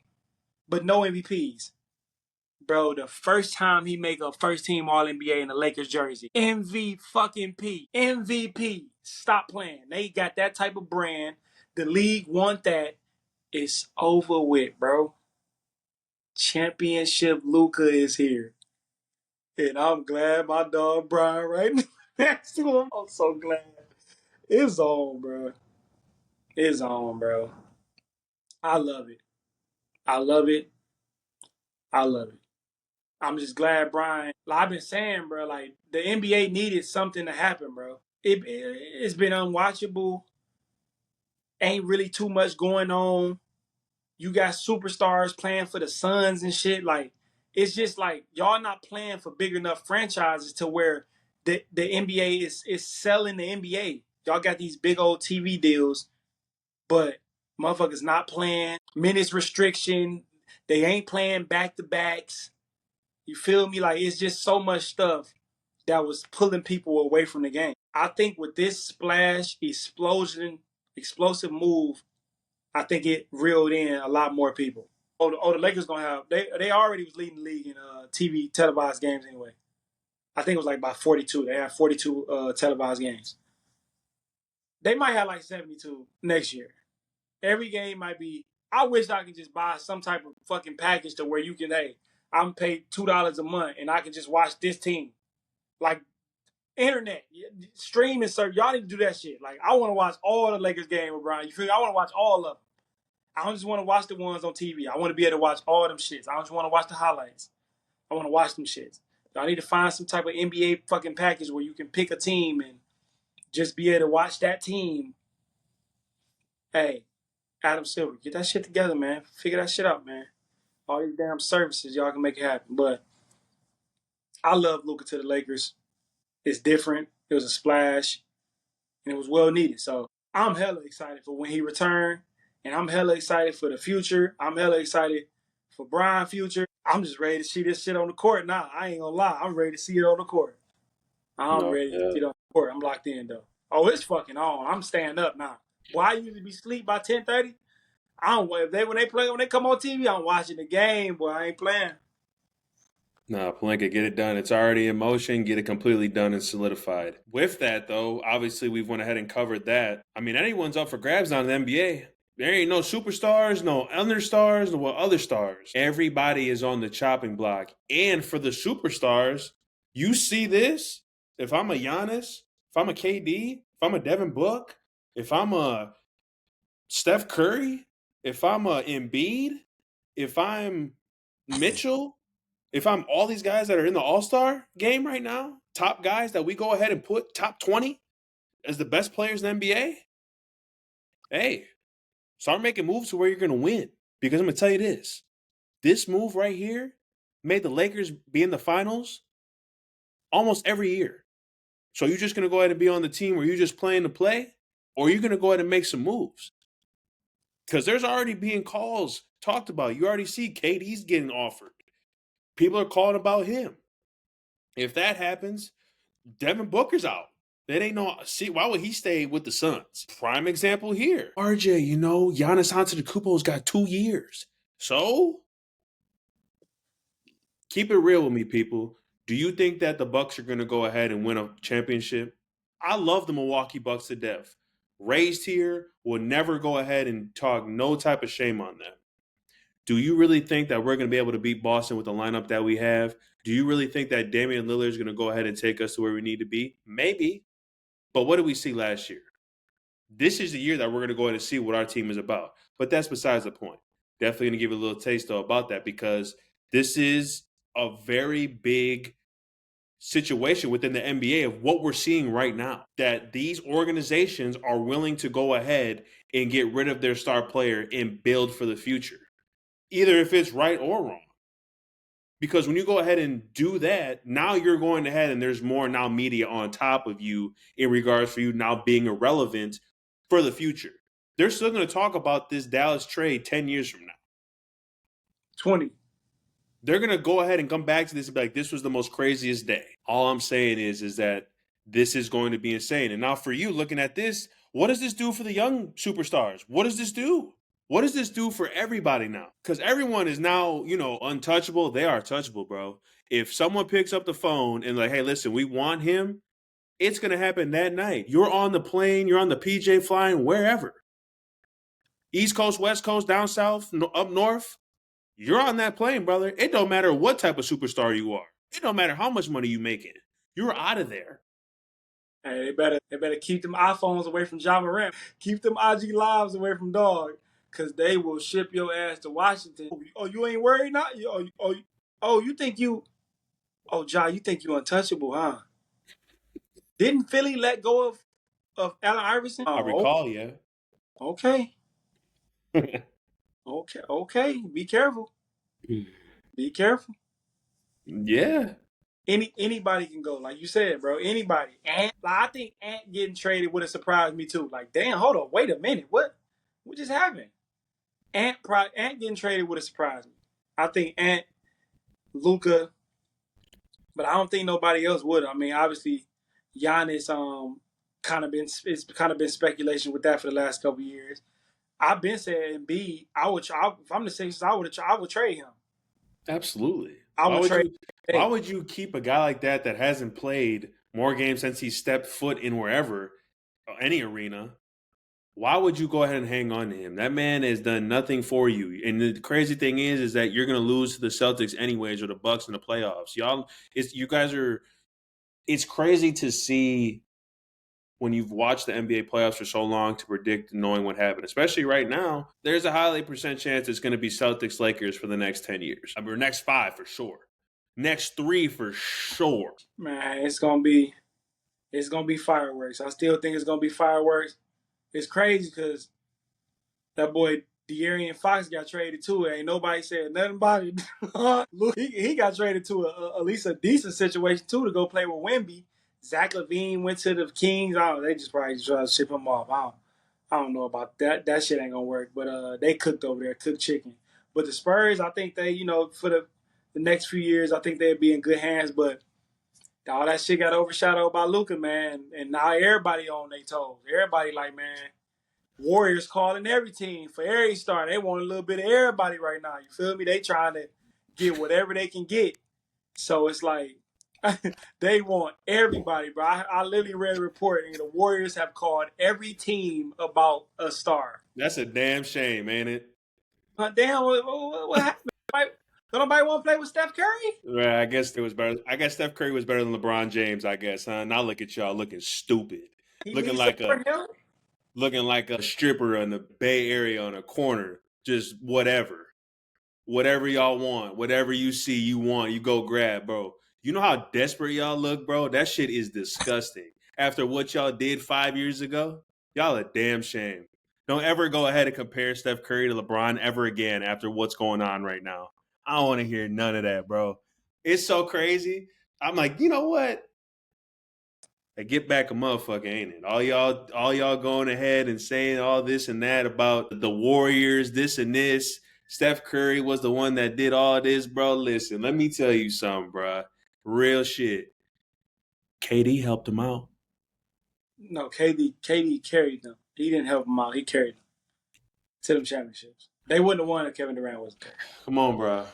but no MVPs. Bro, the first time he make a first team All NBA in the Lakers jersey, MVP. Stop playing. They got that type of brand. The league want that. It's over with, bro. Championship Luka is here. And I'm glad my dog Brian right next to him. I'm so glad. It's on, bro. It's on, bro. I love it. I love it. I love it. I'm just glad Brian. Like I've been saying, bro, like the NBA needed something to happen, bro. It's been unwatchable. Ain't really too much going on. You got superstars playing for the Suns and shit. Like it's just like y'all not playing for big enough franchises to where the NBA is selling the NBA. Y'all got these big old TV deals, but motherfuckers not playing. Minutes restriction. They ain't playing back to backs. You feel me? Like it's just so much stuff that was pulling people away from the game. I think with this splash, explosive move, I think it reeled in a lot more people. The Lakers gonna have they already was leading the league in TV televised games anyway. I think it was like by 42. They have 42 televised games. They might have like 72 next year. Every game might be. I wish I could just buy some type of fucking package to where you can, hey, I'm paid $2 a month and I can just watch this team. Like internet, streaming service. Y'all need to do that shit. Like I want to watch all the Lakers game with Brian. You feel me? I want to watch all of them. I don't just want to watch the ones on TV. I want to be able to watch all them shits. I don't just want to watch the highlights. I want to watch them shits. Y'all need to find some type of NBA fucking package where you can pick a team and just be able to watch that team. Hey, Adam Silver, get that shit together, man. Figure that shit out, man. All these damn services, y'all can make it happen. But I love Luka to the Lakers. It's different. It was a splash, and it was well needed. So I'm hella excited for when he returned, and I'm hella excited for the future. I'm hella excited for Brian's future. I'm just ready to see this shit on the court now. I ain't gonna lie. I'm ready to see it on the court. I'm ready to see it on the court. I'm locked in, though. Oh, it's fucking on. I'm staying up now. Boy, I usually be asleep by 10:30. I don't. When they come on TV, I'm watching the game. Boy, I ain't playing. No, Palenka, get it done. It's already in motion. Get it completely done and solidified. With that, though, obviously we've went ahead and covered that. I mean, anyone's up for grabs now in the NBA. There ain't no superstars, no understars, no other stars. Everybody is on the chopping block. And for the superstars, you see this? If I'm a Giannis, if I'm a KD, if I'm a Devin Book, if I'm a Steph Curry, if I'm a Embiid, if I'm Mitchell, if I'm all these guys that are in the All-Star game right now, top guys that we go ahead and put top 20 as the best players in the NBA, hey, start making moves to where you're going to win. Because I'm going to tell you this move right here made the Lakers be in the finals almost every year. So you're just going to go ahead and be on the team where you're just playing to play, or you're going to go ahead and make some moves. Because there's already being calls talked about. You already see KD's getting offered. People are calling about him. If that happens, Devin Booker's out. That ain't no. See, why would he stay with the Suns? Prime example here. RJ, Giannis Antetokounmpo's got 2 years. So keep it real with me, people. Do you think that the Bucks are going to go ahead and win a championship? I love the Milwaukee Bucks to death. Raised here, will never go ahead and talk no type of shame on them. Do you really think that we're going to be able to beat Boston with the lineup that we have? Do you really think that Damian Lillard is going to go ahead and take us to where we need to be? Maybe. But what did we see last year? This is the year that we're going to go ahead and see what our team is about. But that's besides the point. Definitely going to give a little taste, though, about that because this is a very big situation within the NBA of what we're seeing right now. That these organizations are willing to go ahead and get rid of their star player and build for the future, either if it's right or wrong. Because when you go ahead and do that, now you're going ahead and there's more now media on top of you in regards for you now being irrelevant for the future. They're still going to talk about this Dallas trade 10 years from now. 20. They're going to go ahead and come back to this and be like, this was the most craziest day. All I'm saying is that this is going to be insane. And now for you looking at this, what does this do for the young superstars? What does this do? What does this do for everybody now? Because everyone is now, untouchable. They are touchable, bro. If someone picks up the phone and like, hey, listen, we want him, it's going to happen that night. You're on the plane. You're on the PJ flying wherever. East Coast, West Coast, down south, up north. You're on that plane, brother. It don't matter what type of superstar you are. It don't matter how much money you making. You're out of there. Hey, they better keep them iPhones away from Ja Morant. Keep them IG Lives away from Dog, cause they will ship your ass to Washington. Oh, you ain't worried now? You think you? Oh, Ja, you think you untouchable, huh? Didn't Philly let go of Allen Iverson? I recall, yeah. Okay. Okay. Be careful. Be careful. Yeah. Anybody can go, like you said, bro. Anybody. Ant, I think Ant getting traded would have surprised me too. Like, damn, hold on, wait a minute, what just happened? Ant getting traded would have surprised me. I think Ant, Luka, but I don't think nobody else would. I mean, obviously, Giannis it's kind of been speculation with that for the last couple of years. I've been saying Embiid, if I'm the Sixers, I would trade him. Absolutely. I would trade. Why would you keep a guy like that hasn't played more games since he stepped foot in wherever, any arena? Why would you go ahead and hang on to him? That man has done nothing for you. And the crazy thing is that you're going to lose to the Celtics anyways or the Bucks in the playoffs. It's crazy to see when you've watched the NBA playoffs for so long to predict knowing what happened. Especially right now, there's a highly percent chance it's going to be Celtics Lakers for the next 10 years. Or next 5 for sure. Next 3 for sure. Man, it's gonna be fireworks. I still think it's gonna be fireworks. It's crazy because that boy De'Aaron Fox got traded too. Ain't nobody said nothing about it. he got traded to at least a decent situation too to go play with Wemby. Zach LaVine went to the Kings. They just probably try to ship him off. I don't know about that. That shit ain't gonna work. But they cooked over there, cooked chicken. But the Spurs, I think they, for the next few years, I think they'd be in good hands. But all that shit got overshadowed by Luka, man. And now everybody on their toes. Everybody like, man, Warriors calling every team for every star. They want a little bit of everybody right now. You feel me? They trying to get whatever they can get. So it's like they want everybody, bro. I literally read a report and the Warriors have called every team about a star. That's a damn shame, ain't it? Damn, what happened? Don't nobody want to play with Steph Curry? Right, I guess it was better. I guess Steph Curry was better than LeBron James, I guess, huh? Now look at y'all looking stupid. He Looking needs like support him. looking like a stripper in the Bay Area on a corner. Just whatever. Whatever y'all want. Whatever you see you want, you go grab, bro. You know how desperate y'all look, bro? That shit is disgusting. After what y'all did 5 years ago, y'all a damn shame. Don't ever go ahead and compare Steph Curry to LeBron ever again after what's going on right now. I don't want to hear none of that, bro. It's so crazy. I'm like, you know what? Hey, get back a motherfucker, ain't it? All y'all going ahead and saying all this and that about the Warriors, this and this. Steph Curry was the one that did all this, bro. Listen, let me tell you something, bro. Real shit. KD helped him out. No, KD carried them. He didn't help them out. He carried them to them championships. They wouldn't have won if Kevin Durant wasn't there. Come on, bro.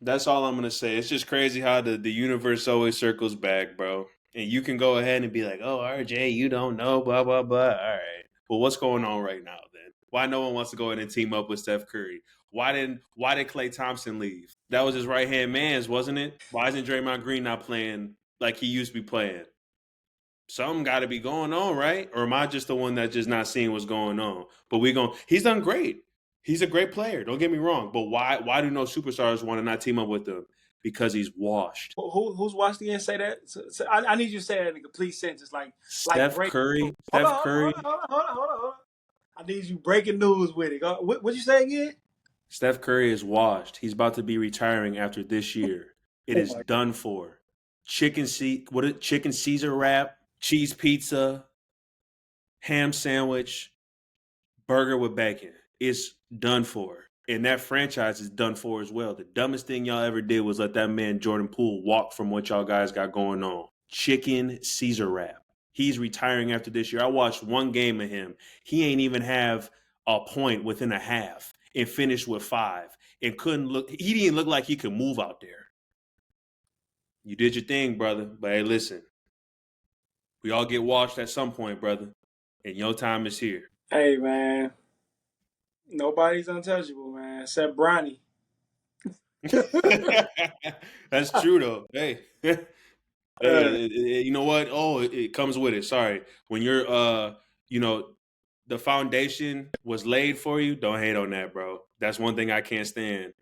That's all I'm gonna say. It's just crazy how the universe always circles back, bro. And you can go ahead and be like, "Oh, RJ, you don't know, blah blah blah." All right. Well, what's going on right now then? Why no one wants to go ahead and team up with Steph Curry? Why did Klay Thompson leave? That was his right hand man's, wasn't it? Why isn't Draymond Green not playing like he used to be playing? something got to be going on, right? Or am I just the one that's just not seeing what's going on? But he's done great. He's a great player. Don't get me wrong. But why do no superstars want to not team up with him? Because he's washed. Who's watched again? Say that. So I need you to say that in a complete sentence, like Steph break. Curry. Hold Steph on, Curry. hold on. I need you breaking news with it. What you say again? Steph Curry is washed. He's about to be retiring after this year. It Oh is my. done for. Chicken Caesar wrap, cheese pizza, ham sandwich, burger with bacon. It's done for. And that franchise is done for as well. The dumbest thing y'all ever did was let that man Jordan Poole walk from what y'all guys got going on. Chicken Caesar wrap. He's retiring after this year. I watched one game of him. He ain't even have a point within a half and finished with 5 and couldn't look. He didn't look like he could move out there. You did your thing, brother. But hey, listen, we all get washed at some point, brother. And your time is here. Hey man, nobody's untouchable, man, except Bronny. That's true, though. Hey, hey, you know what? Oh, it comes with it. Sorry, when you're, you know, the foundation was laid for you. Don't hate on that, bro. That's one thing I can't stand.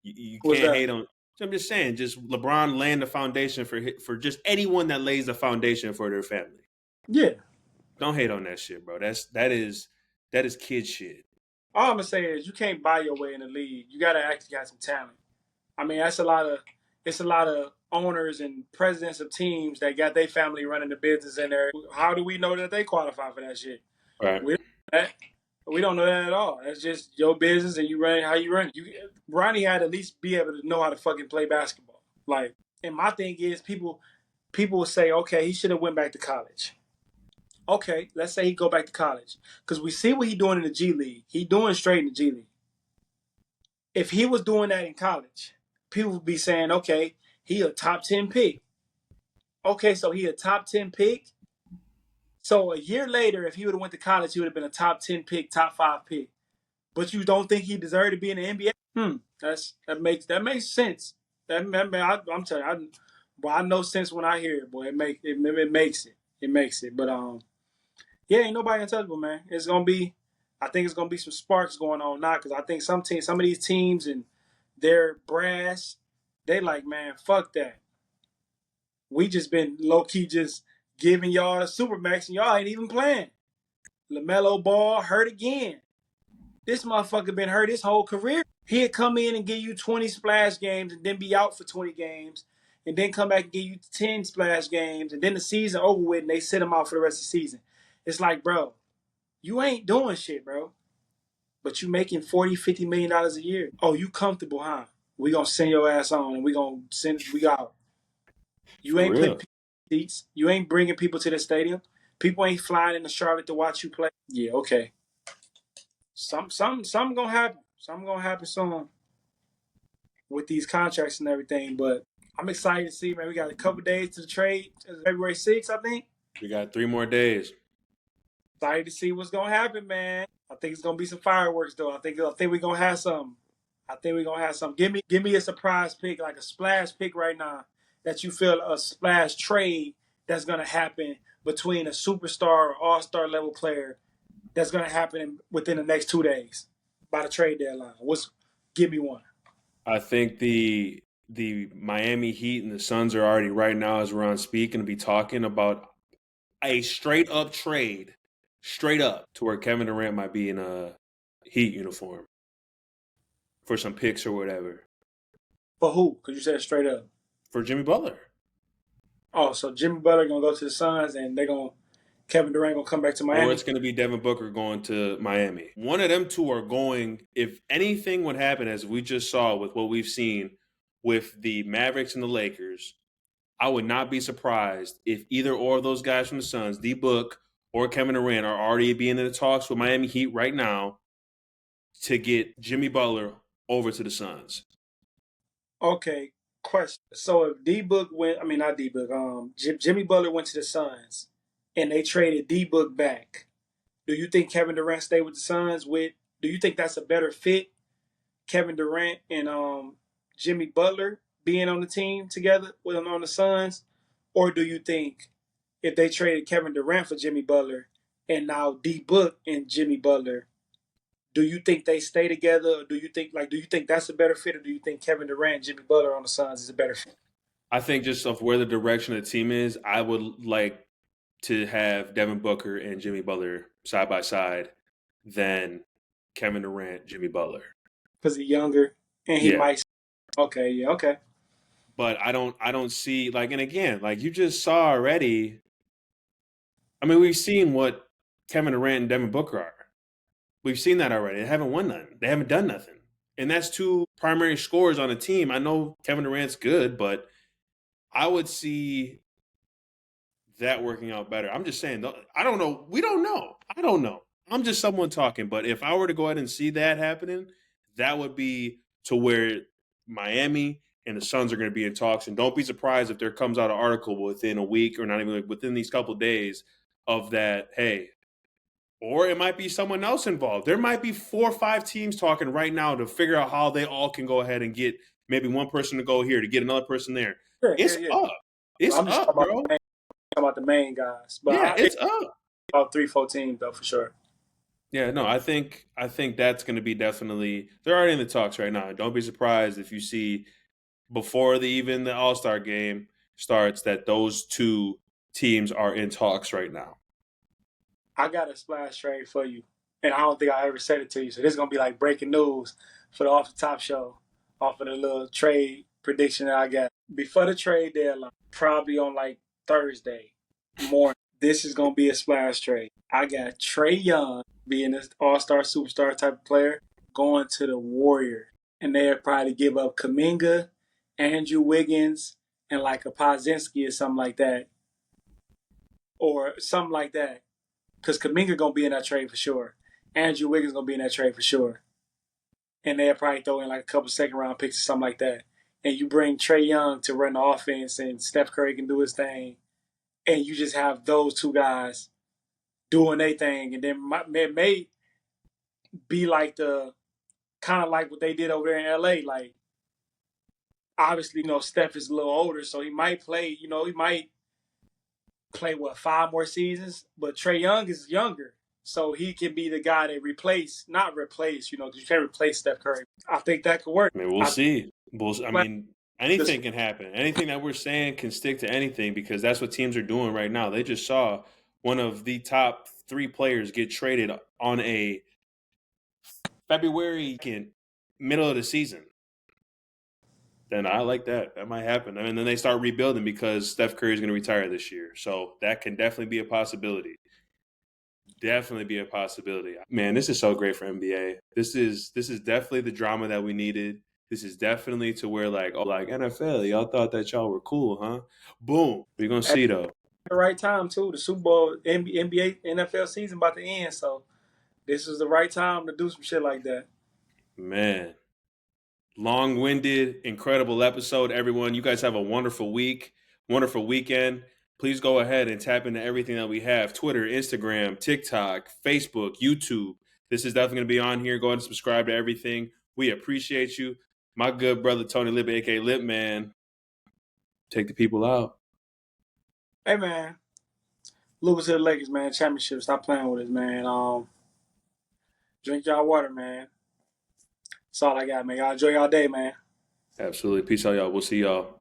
You What's can't that? hate on. I'm just saying, just LeBron laying the foundation for just anyone that lays the foundation for their family. Yeah. Don't hate on that shit, bro. That is kid shit. All I'm gonna say is you can't buy your way in the league. You gotta actually got some talent. I mean, it's a lot of owners and presidents of teams that got their family running the business in there. How do we know that they qualify for that shit? Right. We don't know that. We don't know that at all. That's just your business and you run it how you run it. Ronnie had to at least be able to know how to fucking play basketball. Like, and my thing is people will say, okay, he should have went back to college. Okay, let's say he go back to college. Because we see what he doing in the G League. He doing straight in the G League. If he was doing that in college, people would be saying, okay, he a top 10 pick. Okay, so he a top 10 pick. So a year later, if he would have went to college, he would have been a top 10 pick, top 5 pick. But you don't think he deserved to be in the NBA? That makes sense. I'm telling you, I know sense when I hear it, boy. It makes it. It makes it. But yeah, ain't nobody untouchable, man. I think it's gonna be some sparks going on now because I think some of these teams and their brass, they like, man, fuck that. We just been low key just giving y'all a supermax and y'all ain't even playing. LaMelo Ball hurt again. This motherfucker been hurt his whole career. He'd come in and give you 20 splash games and then be out for 20 games and then come back and give you 10 splash games and then the season over with and they sit him out for the rest of the season. It's like, bro, you ain't doing shit, bro. But you making $40-50 million a year. Oh, you comfortable, huh? We gonna send your ass on and we out. You For ain't putting real. people in seats. You ain't bringing people to the stadium. People ain't flying into Charlotte to watch you play. Yeah, okay. Something gonna happen. Something gonna happen soon with these contracts and everything. But I'm excited to see, man. We got a couple days to the trade, February 6th, I think. We got 3 more days. Excited to see what's gonna happen, man. I think it's gonna be some fireworks, though. I think we're gonna have some. I think we're gonna have some. Give me a surprise pick, like a splash pick right now that you feel a splash trade that's gonna happen between a superstar or all-star level player that's gonna happen within the next 2 days by the trade deadline. Give me one. I think the Miami Heat and the Suns are already right now as we're on speak going to be talking about a straight up trade, straight up to where Kevin Durant might be in a Heat uniform for some picks or whatever For who? Because you said it straight up. for Jimmy Butler. Oh, so Jimmy Butler gonna go to the Suns and Kevin Durant gonna come back to Or Miami. it's going to be Devin Booker going to Miami. One of them two are going. If anything would happen, as we just saw with what we've seen with the Mavericks and the Lakers, I would not be surprised if either or of those guys from the Suns, D Book or Kevin Durant, are already being in the talks with Miami Heat right now to get Jimmy Butler over to the Suns. Okay, question. So if D Book went, I mean not D Book, Jimmy Butler went to the Suns, and they traded D Book back. Do you think Kevin Durant stay with the Suns? Do you think that's a better fit, Kevin Durant and Jimmy Butler being on the team together with him on the Suns, or do you think if they traded Kevin Durant for Jimmy Butler and now D Book and Jimmy Butler, do you think they stay together, or do you think that's a better fit, or do you think Kevin Durant and Jimmy Butler on the Suns is a better fit? I think just of where the direction of the team is, I would like to have Devin Booker and Jimmy Butler side by side than Kevin Durant, Jimmy Butler. Because he's younger and he Yeah. might. Okay, yeah, okay. But I don't see like, and again, like you just saw already. I mean, we've seen what Kevin Durant and Devin Booker are. We've seen that already. They haven't won nothing. They haven't done nothing. And that's two primary scorers on a team. I know Kevin Durant's good, but I would see that working out better. I'm just saying, I don't know. We don't know. I don't know. I'm just someone talking. But if I were to go ahead and see that happening, that would be to where Miami and the Suns are going to be in talks. And don't be surprised if there comes out an article within a week or not even within these couple of days of that, hey, or it might be someone else involved. There might be 4 or 5 teams talking right now to figure out how they all can go ahead and get maybe one person to go here to get another person there. Yeah, yeah, It's yeah. up. It's I'm just up, bro. talking about the main guys, but Yeah, it's it's up. about 3-4 teams though for sure. Yeah, no, I think that's going to be definitely. They're already in the talks right now. Don't be surprised if you see before even the All Star game starts that those two teams are in talks right now. I got a splash trade for you, and I don't think I ever said it to you. So this is gonna be like breaking news for the Off the Top show, off of the little trade prediction that I got before the trade deadline, probably on like Thursday morning. This is gonna be a splash trade. I got Trae Young being this all-star superstar type of player going to the Warriors, and they'll probably give up Kuminga, Andrew Wiggins, and like a Pozinski or something like that, because Kuminga gonna be in that trade for sure. Andrew Wiggins gonna be in that trade for sure, and they'll probably throw in like a couple second round picks or something like that. And you bring Trae Young to run the offense, and Steph Curry can do his thing, and you just have those two guys doing their thing, and then it may be like the kind of like what they did over there in LA. Like obviously, Steph is a little older, so he might play. He might play 5 more seasons, but Trae Young is younger. So he can be the guy that not replace, because you can't replace Steph Curry. I think that could work. I mean, we'll see. I mean, This, anything can happen. Anything that we're saying can stick to anything because that's what teams are doing right now. They just saw one of the top 3 players get traded on a February middle of the season. Then I like that. That might happen. And then they start rebuilding because Steph Curry is going to retire this year. So that can definitely be a possibility. Definitely be a possibility. Man, this is so great for NBA. This is definitely the drama that we needed. This is definitely to where like NFL, y'all thought that y'all were cool, huh? Boom. We're gonna at see though. the right time too. The Super Bowl, NBA, NFL season about to end, so this is the right time to do some shit like that. Man. Long-winded, incredible episode, everyone. You guys have a wonderful week, wonderful weekend. Please go ahead and tap into everything that we have: Twitter, Instagram, TikTok, Facebook, YouTube. This is definitely going to be on here. Go ahead and subscribe to everything. We appreciate you. My good brother, Tony Lippett, a.k.a. Lip Man. Take the people out. Hey man, lose to the Lakers, man. Championship. Stop playing with us, man. Drink y'all water, man. That's all I got, man. Y'all enjoy y'all day, man. Absolutely. Peace out, y'all. We'll see y'all.